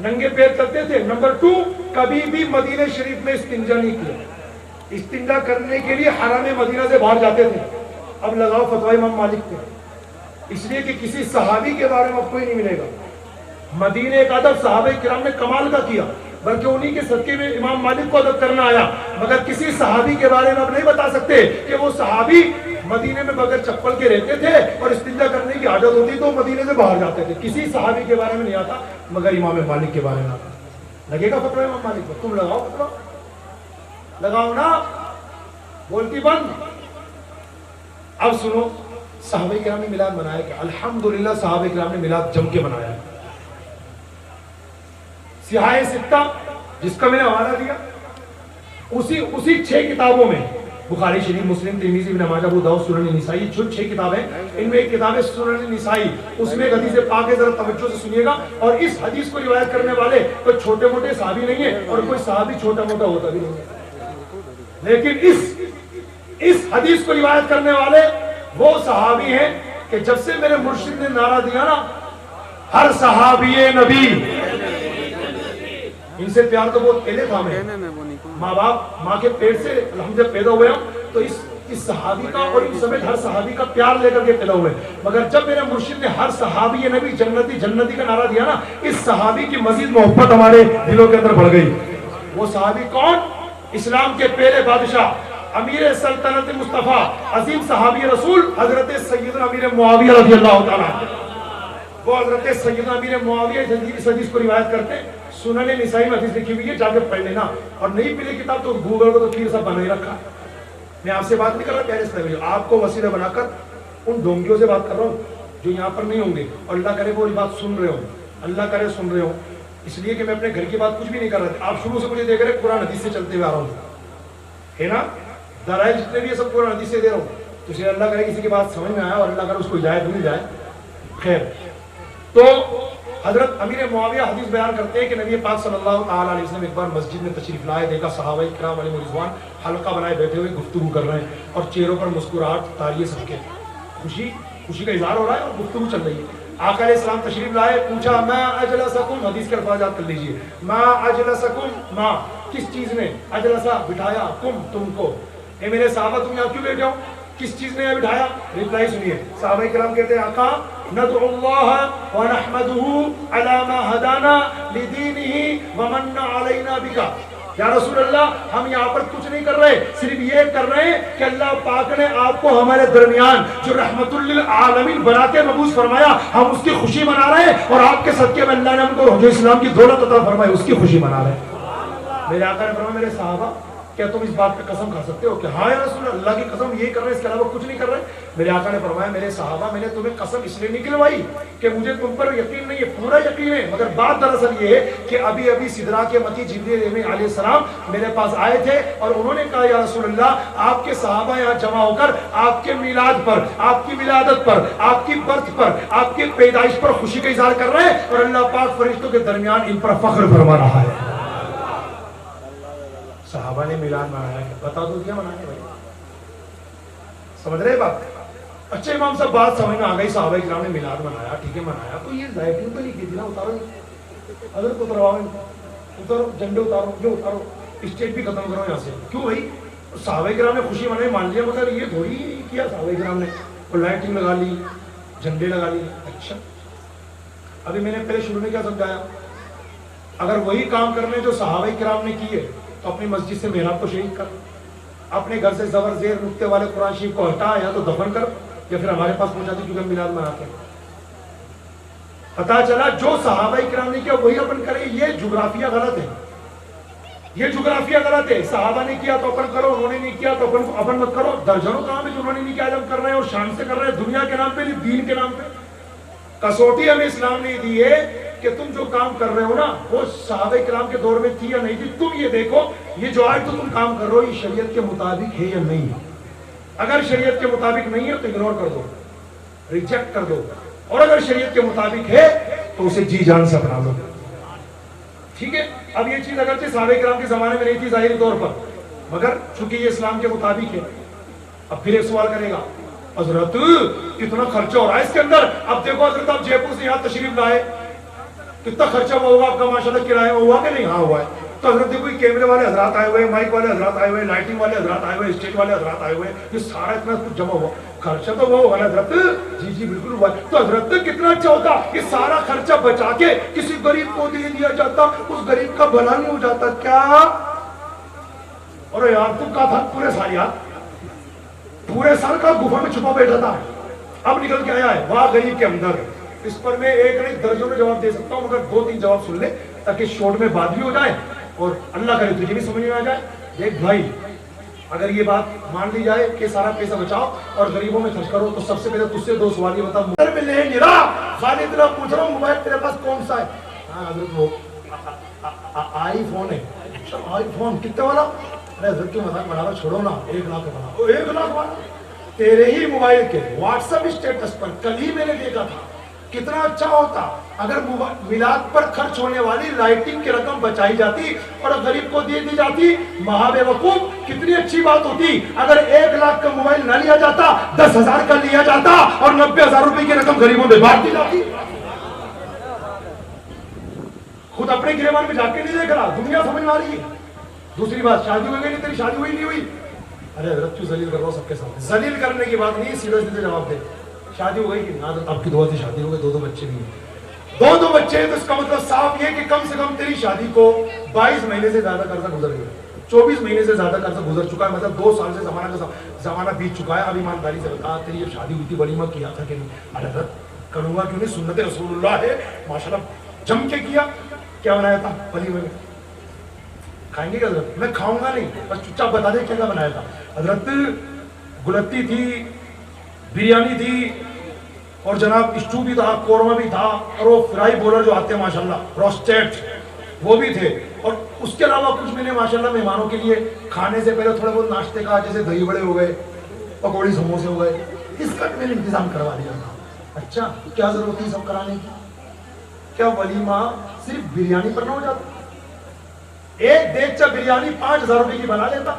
ننگے پیر چلتے تھے. نمبر 2, کبھی بھی مدینہ شریف میں استنجا نہیں کیا. استنجا کرنے کے لیے حرم مدینہ سے باہر جاتے تھے. اب لگاؤ فتوی امام مالک پہ, اس لیے کہ کسی صحابی کے بارے میں اب کوئی نہیں ملے گا. مدینہ کا ادب صحابہ کرام نے کمال کا کیا, بلکہ انہی کے صدقے میں امام مالک کو ادب کرنا آیا. مگر کسی صحابی کے بارے میں اب نہیں بتا سکتے کہ وہ صحابی مدینے میں بغیر چپل کے رہتے تھے اور استنجا کرنے کی عادت ہوتی تو مدینے سے باہر جاتے تھے. کسی صحابی کے بارے میں نہیں آتا, مگر امام مالک کے بارے میں آتا. لگے گا فتوی امام مالک پر؟ تم لگاؤ فتویٰ, لگاؤ نا, بولتی بند. اب سنو, صحابہ کرام نے میلاد منایا کہ الحمدللہ صحابہ کرام نے میلاد جم کے منایا. سیاہ ستہ جس کا میں نے حوالہ دیا, اسی 6 کتابوں میں, بخاری شریف, مسلم, ترمذی, ابن ماجہ, ابو داؤد, سنن نسائی, جو 6 کتابیں, ان میں ایک کتاب ہے سنن نسائی, اس میں ایک حدیث پاک ہے, ذرا توجہ سے سنیے گا. اور اس حدیث کو روایت کرنے والے کوئی چھوٹے موٹے صحابی نہیں ہیں, اور کوئی صحابی چھوٹا موٹا ہوتا بھی نہیں ہے, لیکن اس حدیث کو روایت کرنے والے وہ صحابی ہیں کہ جب سے میرے مرشد نے نعرہ دیا نا, ہر صحابی نبی, ان سے پیار تو بہت پہلے تھا. میں ماں باپ, ماں کے پیٹ سے الحمدللہ پیدا ہوئے ہوں, تو اس صحابی کا اور ان سمیت ہر صحابی کا پیار لے کر کے پیدا ہوئے. مگر جب میرے مرشد نے ہر صحابی نبی جنتی جنتی کا نعرہ دیا نا, اس صحابی کی مزید محبت ہمارے دلوں کے اندر بڑھ گئی. وہ صحابی کون؟ اسلام کے پہلے بادشاہ, امیر سلطنت مصطفیٰ, عظیم صحابی رسول حضرت سیدنا امیر معاویہ رضی اللہ تعالیٰ. وہ حضرت سیدنا امیر معاویہ اس حدیث کو روایت کرتے ہیں. سنن نسائی میں حدیث لکھی ہوئی ہے, جا کے پڑھ لینا. اور نہیں ملی کتاب تو گوگل کو تو پیر صاحب بنا ہی رکھا. میں آپ سے بات نہیں کر رہا پیارے اسلامی, آپ کو وسیلہ بنا کر ان ڈونگیوں سے بات کر رہا ہوں جو یہاں پر نہیں ہوں گے, اور اللہ کرے وہ بات سن رہے ہوں, اللہ کرے سن رہے ہوں. اس لیے کہ میں اپنے گھر کی بات کچھ بھی نہیں کر رہا تھا. آپ شروع سے مجھے دیکھ رہے قرآن حدیث سے چلتے ہوئے آ رہا ہوں, ہے نا, دلائل جتنے بھی سب قرآن حدیث سے دے رہا ہوں. تو اسے اللہ کرے کسی کی بات سمجھ میں آیا, اور اللہ کرے اس کو ہدایت مل جائے. خیر, تو حضرت امیر معاویہ حدیث بیان کرتے ہیں کہ نبی پاک صلی اللہ تعالیٰ علیہ وسلم ایک بار مسجد میں تشریف لائے, دیکھا صحابہ کرام علیہ رضوان حلقہ بنائے بیٹھے ہوئے گفتگو کر رہے ہیں, اور چہروں پر مسکراہٹ تاری ہے, سب کے خوشی کا اظہار ہو رہا ہے اور گفتگو چل رہی ہے. آقا علیہ السلام تشریف لائے, پوچھا ما اجلسکم, حدیث کے الفاظ یاد کر لیجئے, ما اجلسکم, ما کس چیز نے, اجلسا بٹھایا, کم تم کو, اے میرے صحابہ تم یہاں کیوں بیٹھے ہو, کس چیز نے بٹھایا؟ ریپلائی سنیے. صحابہ کرام کہتے ہیں آقا ندعو اللہ ونحمدہ علی ما ہدانا لدینہ ومن علینا بکا. یا رسول اللہ, ہم یہاں پر کچھ نہیں کر رہے, صرف یہ کر رہے ہیں کہ اللہ پاک نے آپ کو ہمارے درمیان جو رحمت للعالمین بنا کے مبعوث فرمایا, ہم اس کی خوشی منا رہے ہیں, اور آپ کے صدقے میں اللہ نے ہم کو جو اسلام کی دولت عطا فرمائی اس کی خوشی منا رہے ہیں. میرے آقا نے فرمایا میرے صحابہ کیا تم اس بات پہ قسم کھا سکتے ہو کہ ہاں یا رسول اللہ کی قسم یہی کر رہے ہیں, اس کے علاوہ کچھ نہیں کر رہے؟ میرے آقا نے فرمایا میرے صحابہ میں نے تمہیں قسم اس لیے نکلوائی کہ مجھے تم پر یقین نہیں ہے, پورا یقین ہے, مگر بات دراصل یہ ہے کہ ابھی سدرا کے متی جبریل علیہ السلام میرے پاس آئے تھے, اور انہوں نے کہا یا رسول اللہ آپ کے صحابہ یہاں جمع ہو کر آپ کے میلاد پر, آپ کی ولادت پر, آپ کی برتھ پر, آپ کی پیدائش پر خوشی کا اظہار کر رہے ہیں, اور اللہ پاک فرشتوں کے درمیان ان پر فخر فرما رہا ہے. صحابہ نے میلاد منایا, بتا دو کیا منانے بھائی, سمجھ رہے بات؟ اچھا امام صاحب بات سمجھ میں آ گئی, صحابہ کرام نے میلاد منایا, ٹھیک ہے منایا, تو یہ ظاہر تو نہیں کی تھی نا, اتارو حضرت اترواؤ, اتارو جھنڈے اتارو, جو اتارو, اسٹیج بھی ختم کرو یہاں سے. کیوں بھائی؟ صحابہ کرام نے خوشی منائی مان لیا, مگر یہ تھوڑی کیا صحابہ کرام نے لائٹنگ لگا لی, جھنڈے لگا لی. اچھا ابھی میں نے پہلے شروع میں کیا سمجھایا, اگر وہی کام کرنے جو صحابہ کرام نے کیے تو اپنی مسجد سے محراب کو شہید کر, اپنے گھر سے زبر زیر نقطے والے قرآن شریف کو ہٹا, یا تو دفن کر یا پھر ہمارے پاس پہنچا دی کیونکہ ہم میلاد مناتے ہیں. پتا چلا جو صحابہ کرام نے کیا وہی اپن کرے, یہ جغرافیہ غلط ہے, یہ جغرافیہ غلط ہے. صحابہ نے کیا تو اپن کرو, انہوں نے نہیں کیا تو اپن مت کرو. درجنوں کام ہے جو انہوں نے نہیں کیا ہم کر رہے ہیں, اور شان سے کر رہے ہیں, دنیا کے نام پہ نہیں دین کے نام پہ. کسوٹی ہمیں اسلام نے دی ہے کہ تم جو کام کر رہے ہو نا وہ صحابہ کرام کے دور میں تھی یا نہیں تھی. تم یہ دیکھو یہ جو آج تو تم کام کر رہے ہو یہ شریعت کے مطابق ہے یا نہیں ہے. اگر شریعت کے مطابق نہیں ہے تو اگنور کر دو, ریجیکٹ کر دو, اور اگر شریعت کے مطابق ہے تو اسے جی جان سے اپنا لو. ٹھیک ہے. اب یہ چیز اگرچہ صحابہ کرام کے زمانے میں نہیں تھی ظاہری طور پر, مگر چونکہ یہ اسلام کے مطابق ہے. اب پھر ایک سوال کرے گا, حضرت اتنا خرچہ ہو رہا ہے اس کے اندر, اب دیکھو حضرت آپ جے پور سے یہاں تشریف لائے, کتنا خرچہ ہوا ہوگا آپ کا ماشاءاللہ کرایہ میں ہوا کہ نہیں؟ ہاں ہوا ہے. تو حضرت کوئی کیمرے والے حضرات آئے ہوئے, مائک والے حضرات آئے ہوئے, لائٹنگ والے حضرات آئے ہوئے, اسٹیج والے حضرات آئے ہوئے, یہ سارا اتنا کچھ جمع ہوا, خرچہ تو ہوا ہوگا نا حضرت؟ جی جی بالکل ہوا. تو حضرت کتنا اچھا ہوتا کہ سارا خرچہ بچا کے کسی غریب کو دے دیا جاتا, اس غریب کا بھلا نہیں ہو جاتا کیا؟ اور یار تو کہا تھا پورے سال کا گفا میں چھپا بیٹھا تھا, اب نکل کے آیا ہے وہاں غریب کے اندر. اس پر میں ایک نہیں درجنوں جواب دے سکتا ہوں, مگر 2-3 جواب سن لے تاکہ شورٹ میں بات بھی ہو جائے اور اللہ کرے تجھے بھی سمجھ میں آ جائے. دیکھ بھائی, اگر یہ بات مان لی جائے کہ سارا پیسہ بچاؤ اور غریبوں میں خرچ کرو, تو سب سے پہلے تجھ سے 2 سوال یہ بتا, موبائل میں لے نہیں رہا, خالی اتنا پوچھ رہا ہوں موبائل تیرے پاس کون سا ہے؟ ہاں حضرت وہ آئی فون ہے. اچھا آئی فون کتنے والا؟ ارے حضرت کی مذاق بنا رہا, چھوڑو نا, 1 لاکھ بنا. 1 لاکھ والا تیرے ہی موبائل کے واٹس ایپ اسٹیٹس پر کل ہی میں نے دیکھا تھا. کتنا اچھا ہوتا اگر میلاد پر خرچ ہونے والی لائٹنگ کی رقم بچائی جاتی اور غریب کو دے دی جاتی. مہا بے وقوف, کتنی اچھی بات ہوتی اگر 1 لاکھ کا موبائل نہ لیا جاتا, 10,000 کا لیا جاتا اور 90,000 روپے کی رقم غریبوں میں بانٹ دی جاتی. خود اپنے گریبان میں جا کے نہیں دیکھ رہا, دنیا سمجھ میں آ رہی ہے. دوسری بات, شادی ہو گئی نہیں, تیری شادی ہوئی نہیں ہوئی؟ ارے حضرت کیوں ذلیل کر رہا ہوں سب کے سامنے؟ ذلیل کرنے کی بات نہیں, سیدھے سیدھے جواب دے. شادی ہو گئی کہ نہ؟ آپ کی دعا سے شادی ہو گئی, 2 بچے بھی ہیں. 2 بچے ہیں تو اس کا مطلب صاف یہ کہ کم سے کم تیری شادی کو 22 مہینے سے زیادہ قرضہ گزر گیا, 24 مہینے سے زیادہ قرضہ گزر چکا ہے, مطلب 2 سال سے زمانہ بیت چکا ہے. اب ایمانداری سے بتا, تیری جب شادی ہوئی تھی ولیمہ کیا تھا کہ نہیں؟ ارے حضرت کروں گا کیوں نہیں, سنت رسول اللہ ہے ماشاءاللہ, جم کے کیا. کیا بنایا تھا ولیمہ میں؟ کھائیں گے کہ حضرت؟ میں کھاؤں گا نہیں, بس چپ چاپ بتا دے کیا بنایا تھا. حضرت گلتی تھی, بریانی تھی, اور جناب اسٹو بھی تھا, قورمہ بھی تھا, اور وہ فرائی بولر جو آتے ہیں ماشاءاللہ روسٹیڈ وہ بھی تھے. اور اس کے علاوہ کچھ میں نے ماشاءاللہ مہمانوں کے لیے کھانے سے پہلے تھوڑے بہت ناشتے کا, جیسے دہی بڑے ہو گئے, پکوڑی سموسے ہو گئے, اس کا میں نے انتظام کروا دیا تھا. اچھا کیا ضرورت ہے سب کرانے کی؟ کیا ولیمہ صرف بریانی پر نہ ہو جاتا؟ ایک دیگچہ بریانی 5,000 روپے کی بنا لیتا,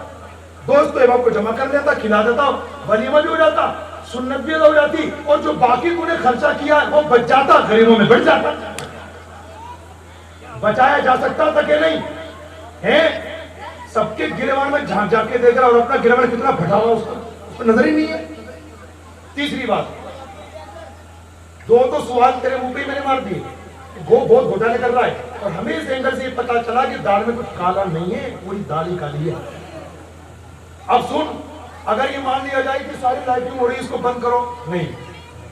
دوست احباب کو جمع کر لیتا, کھلا دیتا, ولیمہ بھی ہو جاتا, سنت بھی ہو جاتی, اور جو باقی تو نے خرچہ کیا ہے وہ بچ جاتا, غریبوں میں بڑھ جاتا. بچایا جا سکتا تھا کہ نہیں ہے؟ سب کے گریبان میں جھانک جا کے دیکھ رہا, اور اپنا گریبان کتنا پھٹا ہوا اس کو نظر ہی نہیں ہے. تیسری بات, 2 تو سوال تیرے منہ پہ میں نے مار دیے, وہ بہت گھوٹالے کر رہا ہے, اور ہمیں اس اینگل سے یہ پتا چلا کہ دال میں کچھ کالا نہیں ہے, پوری دال ہی کالی ہے. اب سن, اگر یہ مان لیا جائے کہ ساری لائٹنگ ہو رہی ہے, اس کو بند کرو, نہیں.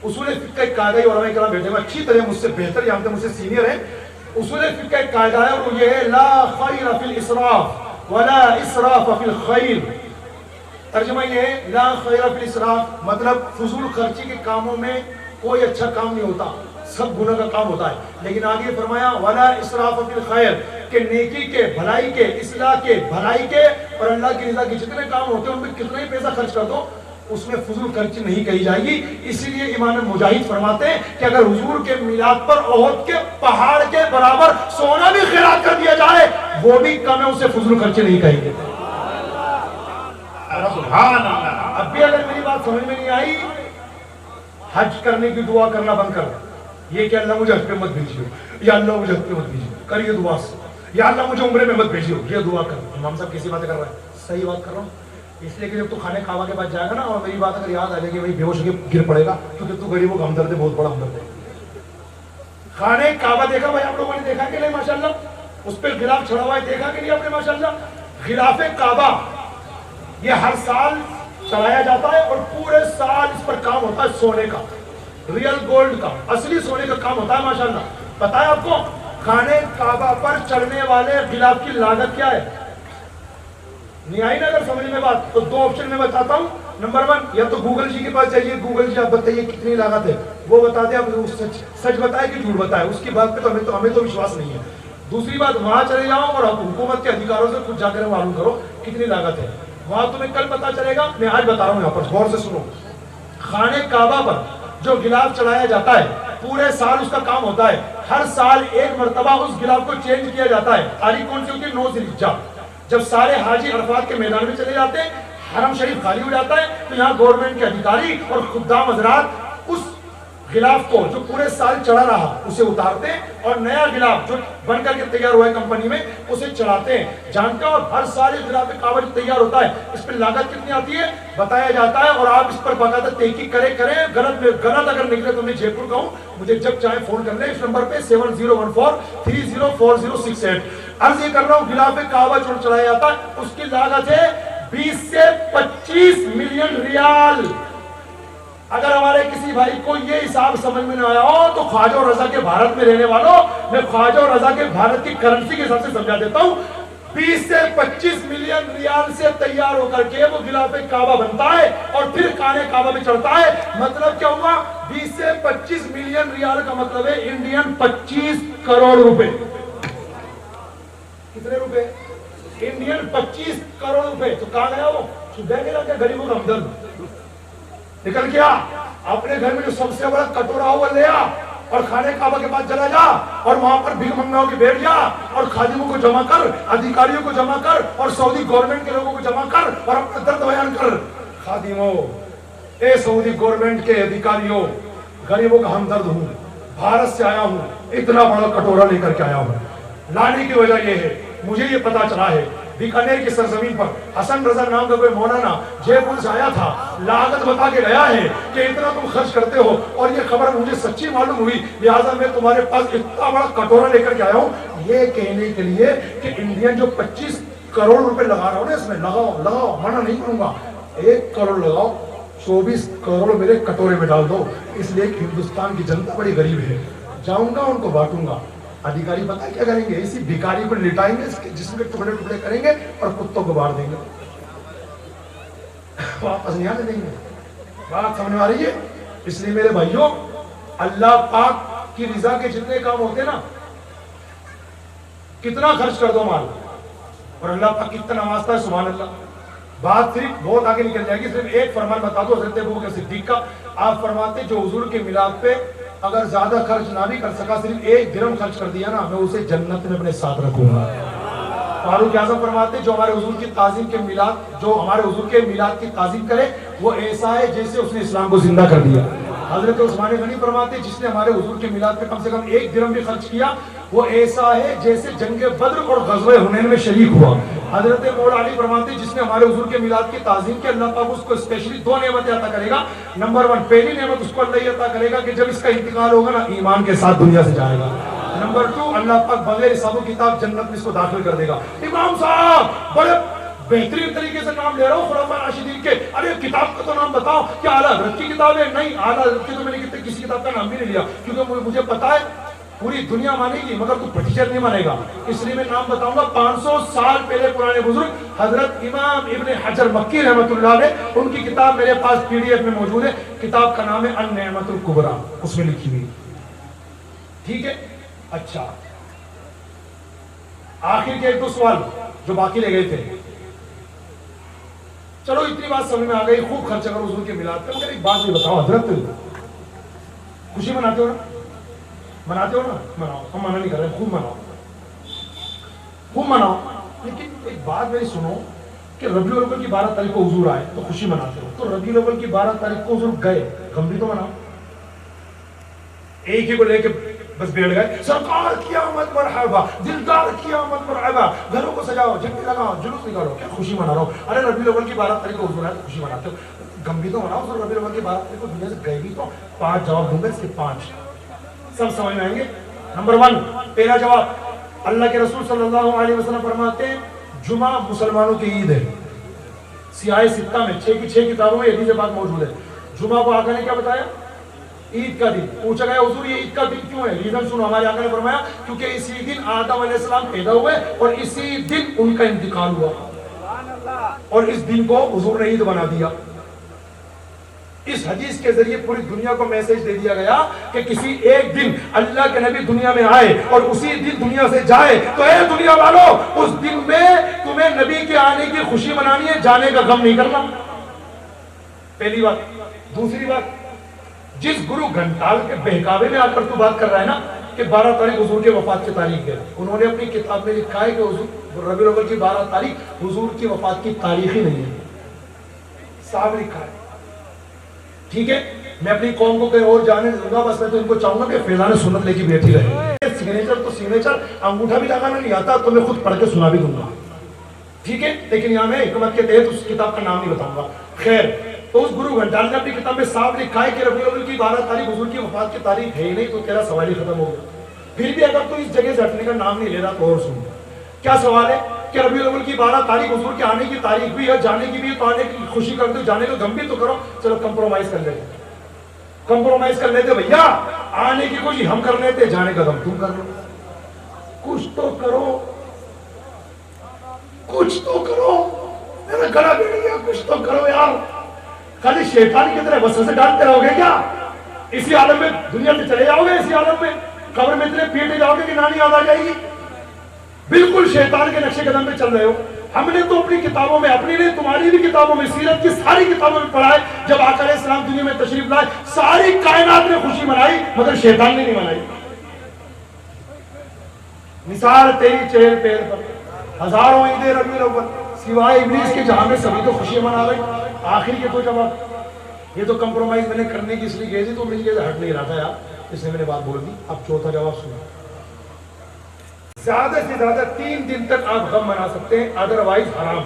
اصول فقہ ایک قاعدہ, علماء کرام بیٹھے ہوئے اچھی طرح مجھ سے بہتر جانتے, مجھ سے سینئر ہیں. اصول فقہ ایک قاعدہ ہے, اور وہ یہ ہے لا خیر فی الاسراف ولا اسراف فی الخیر. ترجمہ یہ ہے لا خیر فی الاسراف, مطلب فضول خرچی کے کاموں میں کوئی اچھا کام نہیں ہوتا, سب گناہ کا کام ہوتا ہے. لیکن آگے فرمایا ولا اسراف فی الخیر, کہ نیکی کے, بھلائی کے, اصلاح کے, بھلائی کے اور اللہ کی رضا کے جتنے کام ہوتے ہیں ان میں کتنا ہی پیسہ خرچ کر دو, اس میں فضول خرچی نہیں کہی جائے گی. اسی لیے امام مجاہد فرماتے ہیں کہ اگر حضور کے میلاد پر احد کے پہاڑ کے برابر سونا بھی خیرات کر دیا جائے وہ بھی کم ہے, اسے فضول خرچی نہیں کہیں گے. سبحان اللہ. اب بھی اگر میری بات سمجھ میں نہیں آئی, حج کرنے کی دعا کرنا بند کر. یہ کہ اللہ مجھے حج پہ مت بھیجیو, یا اللہ مجھے حج پہ مت بھیجیو, کر یہ دعا, یا اللہ مجھے عمرے میں مت بھیجیو, یہ دعا کر. امام صاحب کیسی باتیں کر رہا ہے؟ صحیح بات کر رہا ہوں, اس لیے کہ جب تو خانے کعبہ کے پاس جائے گا نا, اور میری بات اگر یاد آ جائے گی بھائی بے ہوش ہو کے گر پڑے گا, کیونکہ تو غریبوں کا ہمدرد ہے, بہت بڑا ہمدرد ہے. خانے کعبہ دیکھا بھائی آپ لوگوں نے, دیکھا کہ نہیں ماشاءاللہ؟ اس پہ غلاف چڑھا ہوا ہے, دیکھا کہ نہیں آپ نے ماشاءاللہ؟ غلاف کعبہ یہ ہر سال چڑھایا جاتا ہے, اور پورے سال اس پر کام ہوتا ہے سونے کا, ریئل گولڈ کا, اصلی سونے کا کام ہوتا ہے ماشاءاللہ. پتا ہے آپ کو خانے کعبہ پر چڑھنے والے غلاف کی لاگت کیا ہے؟ نہیں آئی نا اگر سمجھ میں بات, تو 2 آپشن میں بتاتا ہوں. نمبر 1, یا تو گوگل جی کے پاس جائیے, گوگل جی آپ بتائیے کتنی لاگت ہے, وہ بتا دیں, آپ سچ بتائے کہ جھوٹ بتائے, اس کی بات پہ تو ہمیں تو وشواس نہیں ہے. دوسری بات, وہاں چلے جاؤ اور حکومت کے ادھیکاروں سے خود جا کر معلوم کرو کتنی لاگت ہے, وہاں تمہیں کل پتا چلے گا. میں آج بتا رہا ہوں, یہاں پر غور سے سنو. خانے کعبہ پر جو غلاف چڑھایا جاتا ہے پورے سال اس کا کام ہوتا ہے, ہر سال 1 مرتبہ اس غلاف کو چینج کیا جاتا ہے. تاریخ کون سی ہوتی ہے؟ 9 ذی الحجہ, جب سارے حاجی عرفات کے میدان میں چلے جاتے ہیں, حرم شریف خالی ہو جاتا ہے, تو یہاں گورنمنٹ کے ادھیکاری اور خدام حضرات اس غلاف کو جو پورے سال چڑھا رہا اسے اتارتے ہیں اور نیا غلاف جو بن کر کے تیار ہوا ہے کمپنی میں اسے چڑھاتے ہیں. جانتے ہو ہر سال غلاف کعبہ جو تیار ہوتا ہے اس پہ لاگت کتنی آتی ہے بتایا جاتا ہے, اور آپ اس پر باقاعدہ تحقیق کریں. غلط اگر نکلے تو میں جے پور کا ہوں, مجھے جب چاہے فون کر لیں اس نمبر پہ 7014304068. عرض یہ کر رہا ہوں غلاف کعبہ جو چڑھایا جاتا ہے اس کی لاگت ہے 20 سے 25 ملین ریال. اگر ہمارے کسی بھائی کو یہ حساب سمجھ میں نہ آیا ہو تو خواجہ و رضا کے بھارت میں رہنے والوں, میں خواجہ و رضا کے بھارت کی کرنسی کے حساب سے سمجھا دیتا ہوں. 20 سے 25 ملین ریال سے تیار ہو کر کے وہ غلاف کعبہ بنتا ہے اور پھر کانے کعبہ میں چڑھتا ہے. مطلب کیا ہوا 20 سے 25 ملین ریال کا مطلب ہے انڈین 25 کروڑ روپے. کتنے روپے؟ انڈین 25 کروڑ روپے. تو کہاں گیا وہ؟ صبح گیا کیا غریبوں کا ہمدرد نکل گیا. اپنے گھر میں جو سب سے بڑا کٹورا ہوا لے آ اور کھانے کعبہ کے پاس چلا جا اور وہاں پر بھیک منگاؤں کے بیٹھ جا اور خادموں کو جمع کر, ادھیکاریوں کو جمع کر اور سعودی گورنمنٹ کے لوگوں کو جمع کر اور اپنا درد بیان کر. خادموں, اے سعودی گورنمنٹ کے ادھیکاریوں, غریبوں کا ہمدرد ہوں, بھارت سے آیا ہوں, اتنا بڑا کٹورا لے کر کے آیا ہوں. لانے کی وجہ یہ ہے مجھے یہ پتا چلا ہے بیکانیر کی سرزمین پر حسن رضا نام کا کوئی مولانا جے پور سے آیا تھا, لاگت بتا کے گیا ہے کہ اتنا تم خرچ کرتے ہو, اور یہ خبر مجھے سچی معلوم ہوئی لہٰذا میں تمہارے پاس اتنا بڑا کٹورا لے کر کے آیا ہوں یہ کہنے کے لیے کہ انڈین جو 25 کروڑ روپے لگا رہا ہوں نا اس میں لگاؤ منع نہیں کروں گا. 1 کروڑ لگاؤ, 24 کروڑ میرے کٹورے میں ڈال دو. اس لیے کہ ہندوستان کی جنتا بڑی غریب ہے, جاؤں گا ان کو بانٹوں گا. ادھیکاری پتہ کیا کریں گے؟ اسی بھیکاری کو لٹائیں گے, اس کے جسم کے ٹکڑے ٹکڑے کریں گے اور کتوں کو بانٹ دیں گے, واپس نہیں آنے دیں گے. بات سمجھ آ رہی ہے؟ اس لیے میرے بھائیوں اللہ پاک کی رضا کے جتنے کام ہوتے نا کتنا خرچ کر دو مال, اور اللہ پاک کتنا نوازتا ہے سبحان اللہ. بات صرف بہت آگے نکل جائے گی, صرف ایک فرمان بتا دو حضرت ابوبکر صدیق کا. آپ فرماتے جو حضور کے میلاد پہ اگر زیادہ خرچ نہ بھی کر سکا, صرف 1 درہم خرچ کر دیا نا, میں اسے جنت میں اپنے ساتھ رکھوں گا. فاروق اعظم فرماتے جو ہمارے حضور کی تعظیم کے میلاد, جو ہمارے حضور کے میلاد کی تعظیم کرے وہ ایسا ہے جیسے اس نے اسلام کو زندہ کر دیا. حضرت عثمان غنی فرماتے جس نے ہمارے حضور کے میلاد پہ کم سے کم 1 درہم بھی خرچ کیا وہ ایسا ہے جیسے جنگ بدر اور غزوہ حنین میں شریک ہوا. حضرت مولا علی فرماتے جس نے ہمارے حضور کے میلاد کی تعظیم کی اللہ پاک اس کو اسپیشلی 2 نعمتیں عطا کرے گا. نمبر 1 پہلی نعمت اس کو اللہ یہ عطا کرے گا کہ جب اس کا انتقال ہوگا نا ایمان کے ساتھ دنیا سے جائے گا. نمبر 2 اللہ پاک بغیر حساب و کتاب جنت میں اس کو داخل کر دے گا. امام صاحب بڑے بہترین طریقے سے نام لے رہا ہوں خلفاء راشدین کے, ارے کتاب کا تو نام بتاؤ, کیا اعلیٰ حضرت کی کتاب ہے؟ نہیں, اعلیٰ حضرت کی تو میں نے کسی کتاب کا نام بھی نہیں لیا کیونکہ مجھے پتا ہے پوری دنیا مانے گی مگر تو پٹیچر نہیں مانے گا, اس لیے میں نام بتاؤں گا. 500 سال پہلے پرانے بزرگ حضرت امام ابن حجر مکی رحمۃ اللہ علیہ, ان کی کتاب میرے پاس PDF میں موجود ہے. کتاب کا نام ہے النعمت الکبریٰ, اس میں لکھی ہوئی. ٹھیک ہے, اچھا آخر کے 1-2 سوال جو باقی لے گئے تھے. چلو اتنی بات سمجھ میں آ گئی, خوب خرچ کرو حضور کے میلاد پہ. مگر ایک بات بھی بتاؤ حضرت, خوشی مناتے ہو نا؟ مناتے ہو نا؟ مناؤ, ہم منع نہیں کر رہے, خوب مناؤ, خوب مناؤ. لیکن ایک بات میری سنو کہ ربیع الاول کی 12 تاریخ کو حضور آئے تو خوشی مناتے ہو, تو ربیع الاول کی 12 تاریخ کو حضور گئے, غم بھی تو مناؤ. ایک ہی کو لے کے بس بیٹھ گئے, سرکار کی آمد مرحبا, دلدار کی آمد مرحبا, گھروں کو سجاؤ, جھنڈے لگاؤ, جلوس نکالو, کیا خوشی منا رہا ہو؟ ارے ربیع الاول کی 12 تاریخ کو حضور آئے تو خوشی مناتے ہو, غم بھی تو مناؤ. سر ربیع الاول کی 12 تاریخ کو دنیا سے گئے بھی تو. 5 جواب دوں گا, اس کے 5 سب سمجھ میں آئیں گے. نمبر 1 پہلا جواب, اللہ کے رسول صلی اللہ علیہ وسلم فرماتے ہیں جمعہ مسلمانوں کی عید ہے. سیاہ ستہ میں 6 کی 6 کتابوں میں حدیث پاک موجود ہے. جمعہ کو آقا نے کیا بتایا؟ عید کا دن. پوچھا گیا حضور یہ عید کا دن کیوں ہے؟ ریزن سنو. ہمارے آقا نے فرمایا کیونکہ اسی دن آدم علیہ السلام پیدا ہوئے اور اسی دن ان کا انتقال ہوا, اور اس دن کو حضور نے عید بنا دیا. اس حدیث کے ذریعے پوری دنیا کو میسج دے دیا گیا کہ کسی ایک دن اللہ کے نبی دنیا میں آئے اور اسی دن دنیا سے جائے تو اے دنیا والوں اس دن میں تمہیں نبی کے آنے کی خوشی منانی ہے, جانے کا غم نہیں کرنا. پہلی بات. دوسری بات, جس گرو گھنٹال کے بہکاوے میں آ کر تو بات کر رہا ہے نا کہ 12 تاریخ حضور کے وفات کی تاریخ ہے, انہوں نے اپنی کتاب میں لکھا ہے کہ حضور ربیع الاول کی 12 تاریخ حضور کی وفات کی تاریخ ہی نہیں ہے, صاحب لکھا ہے. ٹھیک ہے, میں اپنی قوم کو کہیں اور جانے دوں گا، بس میں تو ان کو چاہوں گا کہ فیضان سنت لے کے بیٹھی رہے. سگنیچر تو سگنیچر، انگوٹھا بھی لگانا نہیں آتا تو میں خود پڑھ کے سنا بھی دوں گا، ٹھیک ہے. لیکن یہاں میں حکمت کے تحت اس کتاب کا نام نہیں بتاؤں گا. خیر، تو اس گرو گھنٹال نے اپنی کتاب میں صاف لکھا ہے کہ ربیع الاول کی 12 تاریخ حضور کی وفات کی تاریخ ہے ہی نہیں، تو تیرا سوال ہی ختم ہو گیا. پھر بھی اگر تو اس جگہ سے ہٹنے کا نام نہیں لے رہا تو اور سن. کیا سوال ہے کہ ربیع الاول کی 12 تاریخ حضور کے آنے کی تاریخ بھی ہے، جانے کی بھی ہے، تو آنے کی خوشی کرتے ہو، جانے کا غم بھی تو کرو. چلو کمپرومائز کر لیتے، کمپرومائز کر لیتے بھیا. آنے کی خوشی ہم کر لیتے، جانے کا غم تم کر لو. کچھ تو کرو، کچھ تو کرو. میرا گلا بھی نہیں ہے، کچھ تو کرو یار. خالی شیطان کی طرح وسوسے ڈالتے رہو گے کیا؟ اسی عالم میں دنیا سے چلے جاؤ گے، اسی عالم میں قبر میں اتنے پیٹے جاؤ گے کہ نانی یاد آ جائے گی. بالکل شیطان کے نقشے قدم پہ چل رہے ہو. ہم نے تو اپنی کتابوں میں، اپنی نہیں تمہاری بھی کتابوں میں، سیرت کی ساری کتابوں میں پڑھا ہے جب آقا علیہ السلام دنیا میں تشریف لائے ساری کائنات نے خوشی منائی مگر شیطان نے نہیں منائی. مثال تیری چہل پہل پر ہزاروں عید ربیع الاول سوائے ابلیس کے جہاں میں سبھی تو خوشی منا رہے. آخر کے تو جواب یہ تو کمپرومائز میں نے کرنے کی اس لیے گئی تھی تو مجھے ہٹ نہیں رہا تھا یار، اس نے میں نے بات بول دی. اب چوتھا جواب سنا. زیادہ سے زیادہ 3 دن تک آپ غم منا سکتے ہیں، ادروائز حرام.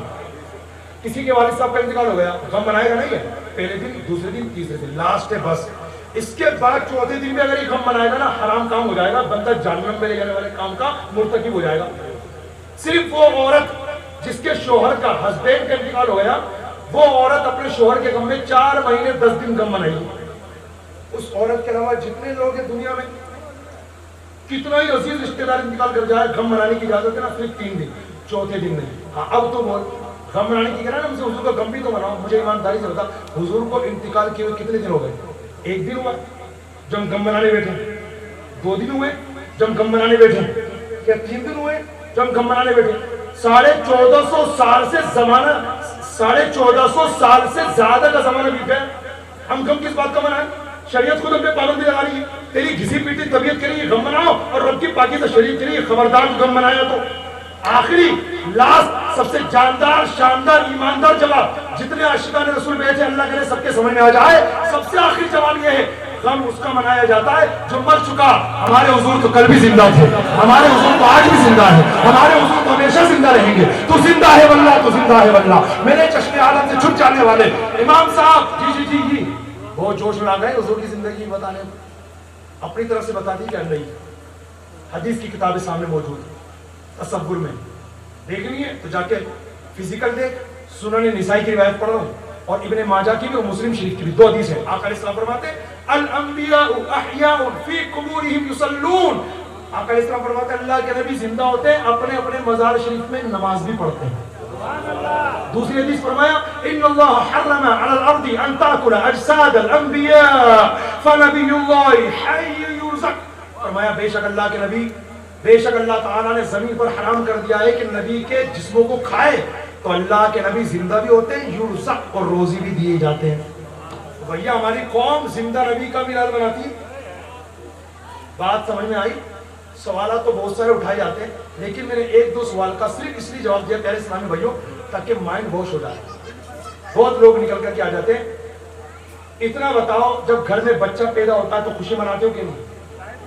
کسی کے والد صاحب کا انتقال ہو گیا، غم منائے گا نہیں ہے، پہلے دن، دوسرے دن، تیسرے دن، لاسٹ ہے بس. اس کے بعد چوتھے دن میں اگر یہ غم منائے گا نا، حرام کام ہو جائے گا، بندہ جہنم میں لے جانے والے کام کا مرتکب ہو جائے گا. صرف وہ عورت جس کے شوہر کا، ہسبینڈ کا انتقال ہو گیا، وہ عورت اپنے شوہر کے غم میں 4 مہینے 10 دن غم منائے گی. اس عورت کے علاوہ جتنے لوگ ہیں دنیا میں، کتنا ہی عزیز رشتہ دار انتقال کر جائے، غم منانے کی اجازت ہے نا صرف 3 دن، چوتھے دن نہیں. ہاں اب تو بول، غم منانے کی کہہ رہا ہے نا ہم سے، حضور کا غم بھی تو مناؤ. مجھے ایمانداری سے بتا، حضور کو انتقال کیے ہوئے کتنے دن ہو گئے؟ 1 دن ہوا جب ہم غم منانے بیٹھے، 2 دن ہوئے جب ہم غم منانے بیٹھے، یا 3 دن ہوئے جب ہم غم منانے بیٹھے. 1450 سال سے زمانہ، 1450 سال سے زیادہ کا زمانہ بیت گیا. ہم غم کس بات کا منائیں؟ شریعت خود ہم پہ پابندی لگا رہی ہے. تیری گھسی پیٹی طبیعت کے لیے غم مناؤ اور رب کی پاکیزہ شریعت کے لیے خبردار غم منایا. تو آخری لاسٹ سب سے جاندار، شاندار، ایماندار جواب جتنے عاشقان رسول بھیجے اللہ کرے سب کے سمجھ میں آ جائے، سب سے آخری جواب یہ ہے، غم اس کا منایا جاتا ہے جو مر چکا. ہمارے حضور تو کل بھی زندہ تھے، ہمارے حضور تو آج بھی زندہ ہے، ہمارے حضور تو ہمیشہ زندہ رہیں گے. تو زندہ ہے واللہ، تو زندہ ہے واللہ. میرے چشم عالم سے چھٹ جانے والے امام صاحب جی بہت جوش میں آ گئے حضور کی زندگی بتانے، اپنی طرف سے بتا دی کہ نہیں. حدیث کی کتابیں سامنے موجود ہیں، تصور میں دیکھنی ہے تو جا کے فزیکل دیکھ. سنن نسائی کی روایت پڑھ رہا ہوں اور ابن ماجہ کی بھی اور مسلم شریف کی بھی 2 حدیث ہیں. آقا علیہ السلام فرماتے ہیں الانبیاء احیاء فی قبورہم یصلون. آقا علیہ السلام فرماتے ہیں اللہ کے نبی زندہ ہوتے ہیں، اپنے اپنے مزار شریف میں نماز بھی پڑھتے ہیں. دوسری حدیث فرمایا ان اللہ حرم علی الارض ان تاکل اجساد الانبیاء فنبی اللہ حی یرزق. فرمایا بے شک اللہ کے نبی، بے شک اللہ تعالیٰ نے زمین پر حرام کر دیا ہے کہ نبی کے جسموں کو کھائے، تو اللہ کے نبی زندہ بھی ہوتے ہیں، یرزق اور روزی بھی دیے جاتے ہیں. تو بھیا ہماری قوم زندہ نبی کا میلاد مناتی ہے. بات سمجھ میں آئی؟ سوالات تو بہت سارے اٹھائے جاتے ہیں لیکن میں نے 1-2 سوال کا صرف اس لیے جواب دیا پیارے اسلامی بھائیوں تاکہ مائنڈ واش ہو جائے. بہت لوگ نکل کر کے آ جاتے ہیں. اتنا بتاؤ جب گھر میں بچہ پیدا ہوتا ہے تو خوشی مناتے ہو کہ نہیں؟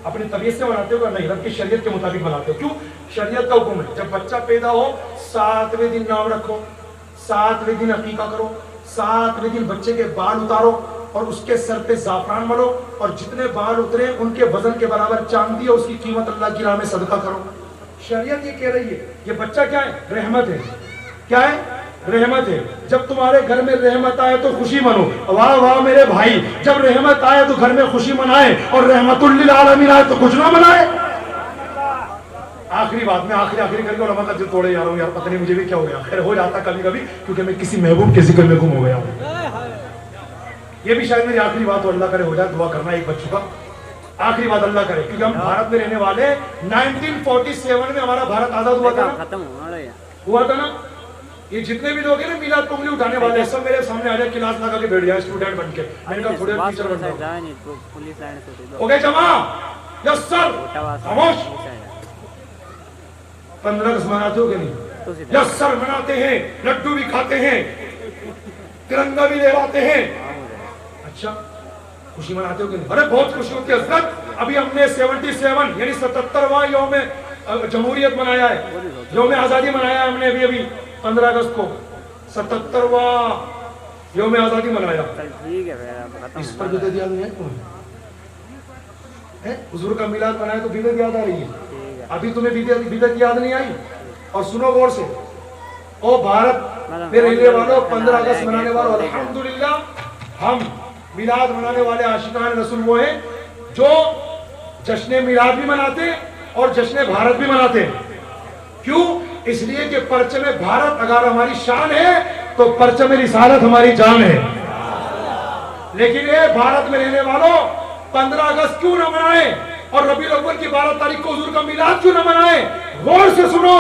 اپنی طبیعت سے مناتے ہو کہ نہیں؟ رب کی شریعت کے مطابق مناتے ہو. کیوں؟ شریعت کا حکم ہے جب بچہ پیدا ہو 7ویں دن نام رکھو، 7ویں دن عقیقہ کرو، 7ویں دن بچے کے بال اتارو اور اس کے سر پہ زعفران ملو اور جتنے بال اترے ان کے وزن کے برابر چاندی اور اس کی قیمت اللہ کی راہ میں صدقہ کرو. شریعت یہ کہہ رہی ہے یہ بچہ کیا ہے؟ رحمت ہے. کیا ہے؟ رحمت ہے. جب تمہارے گھر میں رحمت آئے تو خوشی منو. واہ واہ میرے بھائی، جب رحمت آئے تو گھر میں خوشی منائے اور رحمت للعالمین آئے تو کچھ نہ منائے. آخری بات میں آخری کر کے علماء کا دل توڑے جا رہا ہوں یار، پتہ نہیں مجھے بھی کیا ہو گیا. خیر ہو جاتا کبھی کبھی کیونکہ میں کسی محبوب کے ذکر میں گم ہو گیا ہوں. یہ بھی شاید میری آخری بات ہو، اللہ کرے ہو جائے. دعا کرنا ایک بچوں کا آخری بات اللہ کرے کیونکہ ہم بھارت میں رہنے والے. 1947 میں ہمارا بھارت آزاد ہوا تھا نا. یہ جتنے بھی لوگ ہیں نا میلاد پنگلی اٹھانے والے سب میرے سامنے آ جائے، کلاس لگا کے بیٹھ جائے اسٹوڈنٹ بن کے. میں نے کہا تھوڑے ٹیچر بن جاؤ. اوکے جمع یس سر خاموش. 15 اگست مناتے ہو کہ نہیں؟ یس سر مناتے ہیں، لڈو بھی کھاتے ہیں، ترنگا بھی لہراتے ہیں. اچھا خوشی مناتے ہو کہ نہیں؟ ارے بہت خوشی ہوتی ہے حضرت. ابھی ہم نے 77 یعنی 77واں یوم جمہوریت منایا ہے, یوم آزادی منایا ہے ہم نے ابھی 15 اگست کو 77واں یوم آزادی منایا. اس پر بدعت یاد نہیں ہے تمہیں؟ حضور کا میلاد منایا تو بدعت یاد آ رہی ہے. ابھی تمہیں بدعت یاد نہیں آئی؟ اور سنو غور سے, او بھارت میں رہنے والوں, 15 اگست منانے والوں, الحمدللہ ہم میلاد منانے والے عاشقان رسول وہ ہیں جو جشن میلاد بھی مناتے اور جشن بھارت بھی مناتے. کیوں؟ اس لیے کہ پرچم بھارت اگر ہماری شان ہے تو پرچم رسالت ہماری جان ہے. لیکن اے بھارت میں رہنے والوں, 15 اگست کیوں نہ منائیں اور ربیع الاول کی 12 تاریخ کو حضور کا میلاد کیوں نہ منائیں؟ غور سے سنو,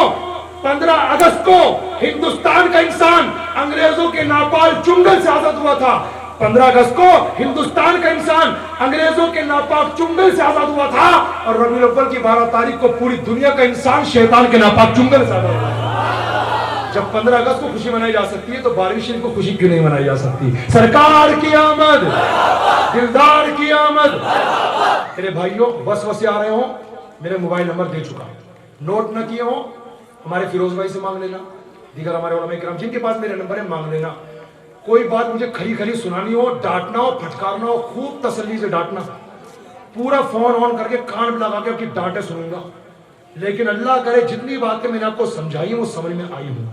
15 اگست کو ہندوستان کا انسان انگریزوں کے ناپال چنگل سے آزاد ہوا تھا. 15 اگست کو ہندوستان کا انسان انگریزوں کے ناپاک چنگل سے آزاد ہوا تھا, اور ربیع الاول کی 12 تاریخ کو پوری دنیا کا انسان شیطان کے ناپاک چنگل سے آزاد ہوا تھا. جب 15 اگست کو خوشی منائی جا سکتی ہے تو 12ویں شریف کو خوشی کیوں نہیں منائی جا سکتی؟ سرکار کی آمد, دلدار کی آمد. میرے بھائیوں, وسوسے آ رہے ہوں, میرے موبائل نمبر دے چکا, نوٹ نہ کیے ہوں, ہمارے فیروز بھائی سے مانگ لینا, دیگر ہمارے علماء کرام جن کے پاس میرے نمبر ہے مانگ لینا. کوئی بات مجھے کھری کھری سنانی ہو, ڈانٹنا ہو, پھٹکارنا ہو, خوب تسلی سے ڈانٹنا, پورا فون آن کر کے کان پہ لگا کے آپ کی ڈانٹے سنوں گا. لیکن اللہ کرے جتنی باتیں میں نے آپ کو سمجھائی ہیں وہ سمجھ میں آئی ہوں.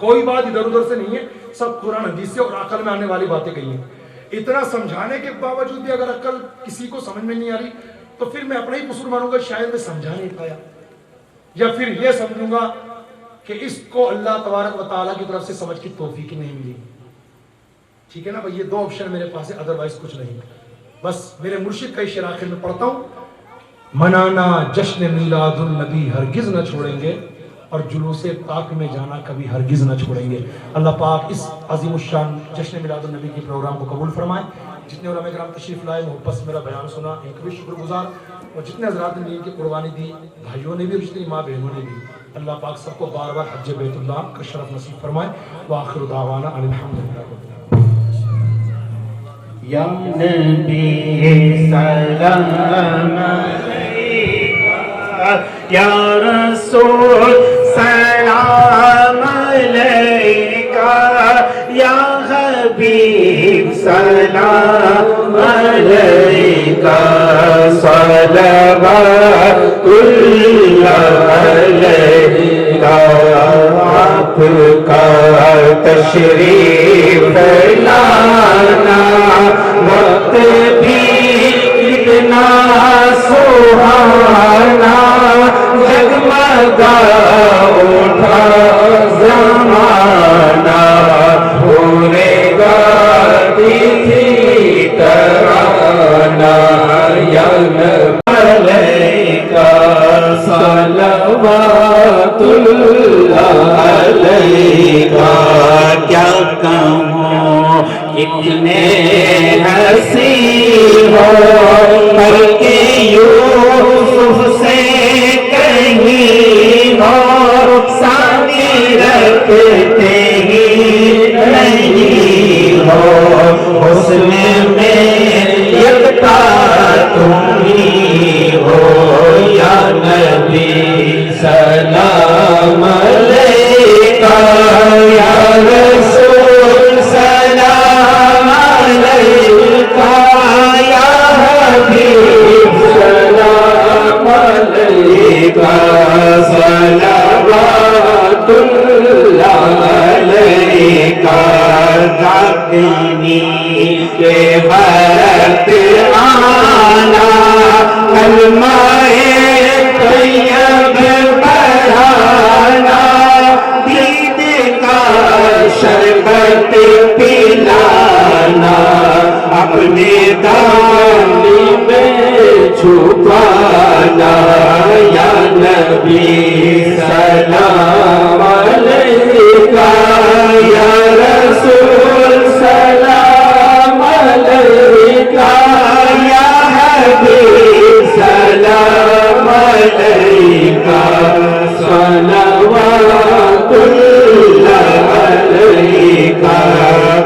کوئی بات ادھر ادھر سے نہیں ہے, سب قرآن حدیث سے اور عقل میں آنے والی باتیں کہی ہیں. اتنا سمجھانے کے باوجود بھی اگر عقل کسی کو سمجھ میں نہیں آ رہی تو پھر میں اپنا ہی قصور مانوں گا, شاید میں سمجھا نہیں پایا, یا پھر یہ سمجھوں گا کہ اس کو اللہ تبارک و تعالیٰ کی طرف سے سمجھ کی توفیق نہیں ملی. ٹھیک ہے نا بھائی, یہ 2 آپشن میرے پاس ہے, ادروائز کچھ نہیں. بس میرے مرشد کا شعر آخر میں پڑھتا ہوں, منانا جشن میلاد النبی ہرگز نہ چھوڑیں گے, اور جلوس پاک میں جانا کبھی ہرگز نہ چھوڑیں گے. اللہ پاک اس عظیم الشان جشن میلاد النبی کے پروگرام کو قبول فرمائے. جتنے علماء کرام تشریف لائے, محبت سے میرا بیان سنا, ایک بھی شکر گزار, اور جتنے حضرات نے نیل کی قربانی دی, بھائیوں نے بھی, رشتے ماں بہنوں نے بھی, اللہ پاک سب کو بار بار حج بیت اللہ کا شرف نصیب فرمائے. وآخر دعوانا ان الحمدللہ. یا نبی سلام علیکہ, یا رسول سلام علیکہ, یا حبیب سلام علیکہ, صلوات اللہ علیکہ. آپ کا تشریف لانا وقت بھی کتنا سہانا, جگمگا اٹھا زمانہ, پورے گاتی تھی ترانہ. یا نبی علیکہ صلوات اللہ علیکہ. کیا کہوں اتنے حسین ہو, بلکہ یوسف سے کہیں ہو, سامنے رکھتے ہی نہیں ہو, حسن میں یکتا تم ہی ہو. یا نبی سلام علیکہ, یا رسول سلام علیکہ, یا حبیب سلام علیکہ, صلوات اللہ علیکہ. داکنی کے وقت آنا, کلمہ طیب پڑھانا, دید کا شربت پلانا, اپنے دالی میں چھپانا. یا نبی سلام علیکہ, یا رسول سلام علیکہ, یا حبیب سلام علیکہ, صلوات اللہ علیکہ.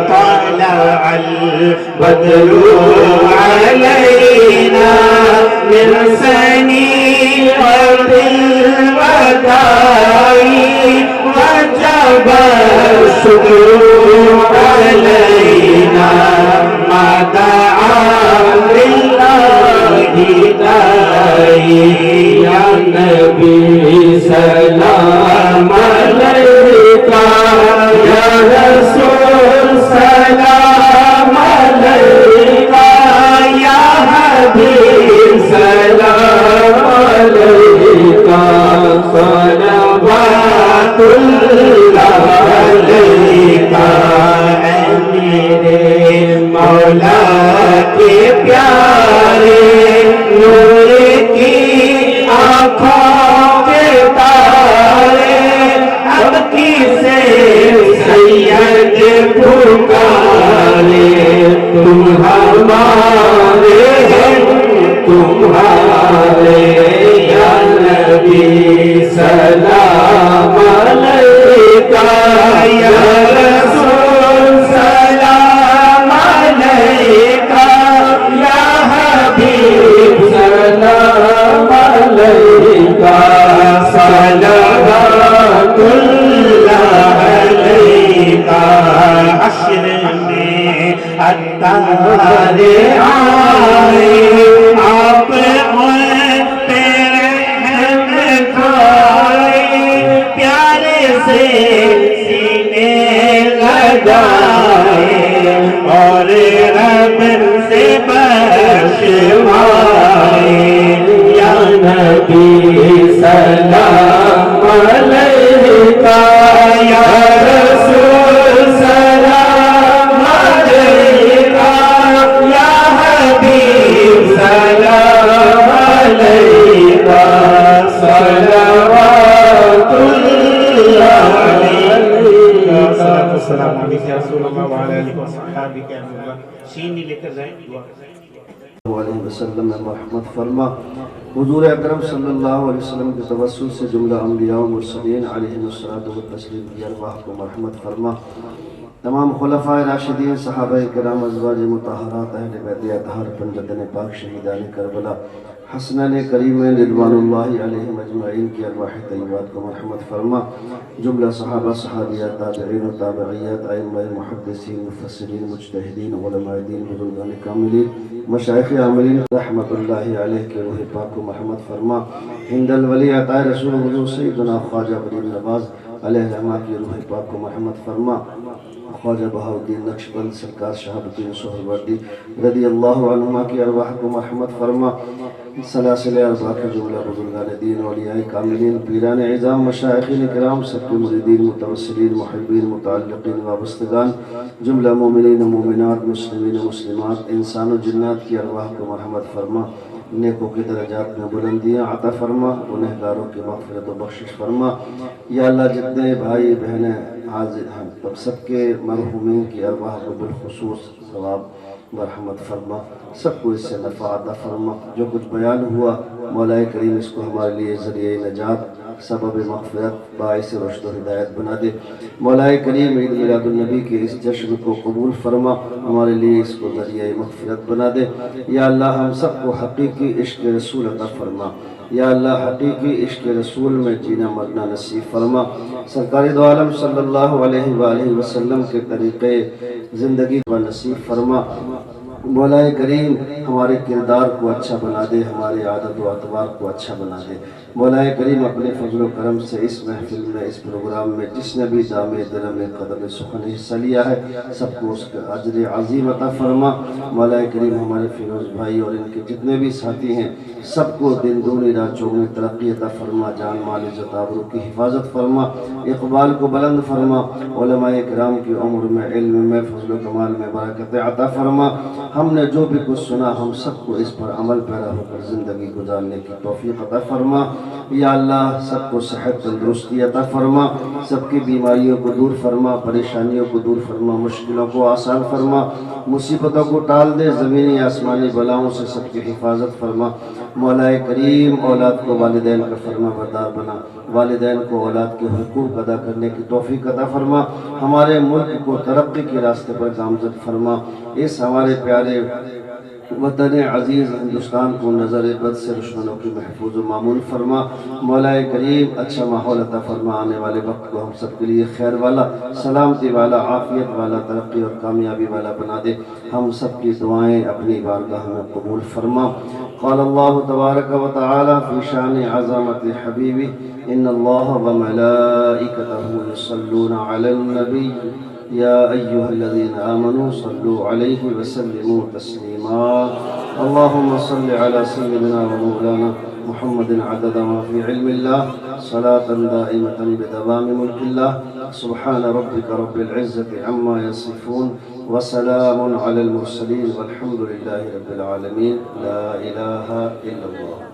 طلع البدر سنيئة الوداع وجب الشكر علينا ما دعا لله داعي يا نبي سلام عليك يا رسول سلام عليك يا حبيب سلام عليك صلوات الله عليك میرے مولا کے پیارے نور کی آنکھوں کے تارے اب کسے سید پکارے تم ہمارے تمہارے یا نبی سلام علیکہ یا رسول سلام علیکہ یا حبیب سلام علیکہ صلوات اللہ علیکہ حشر میں اتارے آئے آپ پہ رحم کھائے پیارے سے سینے لگائے اور رب سے بخشوائے یا نبی سلام علیکہ یا رسول سلام علیکہ یا حبیب سلام علیکہ صلوات اللہ علیکہ السلام علیکم یا رسول اللہ وعلی آلہ وصحبہ اجمعین سینی لے کر جائیں علیہ وسلم مرحمت فرما حضور اکرم صلی اللہ علیہ وسلم کے توسل سے جملہ انبیاء و مرسلین علیہ الصلوۃ والتسلیم کی ارواح کو مرحمت فرما تمام خلفاء راشدین صحابہ کرام ازواج مطہرات اہل بیت اطہار پنجتن پاک شہیدان کربلا حسنین کریمین رضوان اللہ علیہم اجمعین کی ارواح طیبات کو مرحمت فرما جملہ صحابہ صحابیات تابعین و تابعیات ائمہ محدثین مفسرین مجتہدین علماء دین بزرگان کاملین مشائخ عاملین رحمت اللہ علیہ کے روح پاک کو مرحمت فرما ہند الولی عطا رسول حضور سیدنا خواجہ فرید نواز علیہ الرحمہ کی روح پاک کو مرحمت فرما خواجہ بہاؤالدین نقشبند سرکار شہاب الدین سہروردی رضی اللہ عنہما کی ارواح کو مرحمت فرما سلاسل ارباح کے جملہ بزرگان دین اولیاء کاملین پیران عظام مشائخین کرام سب کے مریدین متوسلین محبین متعلقین وابستگان جملہ مومنین و مومنات مسلمین و مسلمات انسان و جنات کی ارواح کو مرحمت فرما نیکوں کی درجات میں بلندیاں عطا فرما گنہگاروں کی مغفرت و بخشش فرما یا اللہ جتنے بھائی بہنیں حاضر ہیں تب سب کے مرحومین کی ارواح کو بالخصوص ثواب مرحمت فرما سب کو اس سے نفع عطا فرما جو کچھ بیان ہوا مولا کریم اس کو ہمارے لیے ذریعہ نجات سبب مغفرت باعث رشد و ہدایت بنا دے مولا کریم عید میلاد النبی کے اس جشن کو قبول فرما ہمارے لیے اس کو ذریعہ مغفرت بنا دے یا اللہ ہم سب کو حقیقی عشق رسول عطا فرما یا اللہ حقیقی عشق رسول میں جینا مرنا نصیب فرما سرکار دو عالم صلی اللہ علیہ وآلہ وسلم کے طریقے زندگی کو نصیب فرما مولا کریم ہمارے کردار کو اچھا بنا دے ہمارے عادت و اعتبار کو اچھا بنا دے مولا کریم اپنے فضل و کرم سے اس محفل میں اس پروگرام میں جس نے بھی دام درم قدم سخن حصہ لیا ہے سب کو اس کا اجر عظیم عطا فرما مولا کریم ہمارے فیروز بھائی اور ان کے جتنے بھی ساتھی ہیں سب کو دن دونی رات چوگنی ترقی عطا فرما جان مال عزت آبرو کی حفاظت فرما اقبال کو بلند فرما علماء کرام کی عمر میں علم میں فضل و کمال میں برکت عطا فرما ہم نے جو بھی کچھ سنا ہم سب کو اس پر عمل پیرا ہو کر زندگی گزارنے کی توفیق عطا فرما یا اللہ سب کو صحت تندرستی عطا فرما سب کی بیماریوں کو دور فرما پریشانیوں کو دور فرما مشکلوں کو آسان فرما مصیبتوں کو ٹال دے زمینی آسمانی بلاؤں سے سب کی حفاظت فرما مولا کریم اولاد کو والدین کا فرما بردار بنا والدین کو اولاد کے حقوق ادا کرنے کی توفیق عطا فرما ہمارے ملک کو ترقی کے راستے پر گامزن فرما اس ہمارے پیارے وطن عزیز ہندوستان کو نظر بد سے دشمنوں کی محفوظ و معمول فرما۔ مولا کریم اچھا ماحول عطا فرما، آنے والے وقت کو ہم سب کے لیے خیر والا، سلامتی والا، عافیت والا، ترقی اور کامیابی والا بنا دے۔ ہم سب کی دعائیں اپنی بارگاہ میں قبول فرما۔ قال اللہ تبارک و تعالی فی شان عظمت حبیبی ان اللہ وملائکتہ یصلون علی النبی یا ایہا الذین آمنوا صلوا علیہ وسلموا تسلیما۔ اللہم صل علی سیدنا و مولانا محمد عدد ما فی علم اللہ صلاة دائمة بدوام ملک اللہ۔ سبحان ربک رب العزت عما یصفون وسلام علی المرسلین والحمد للہ رب العالمین۔ لا الہ الا اللہ۔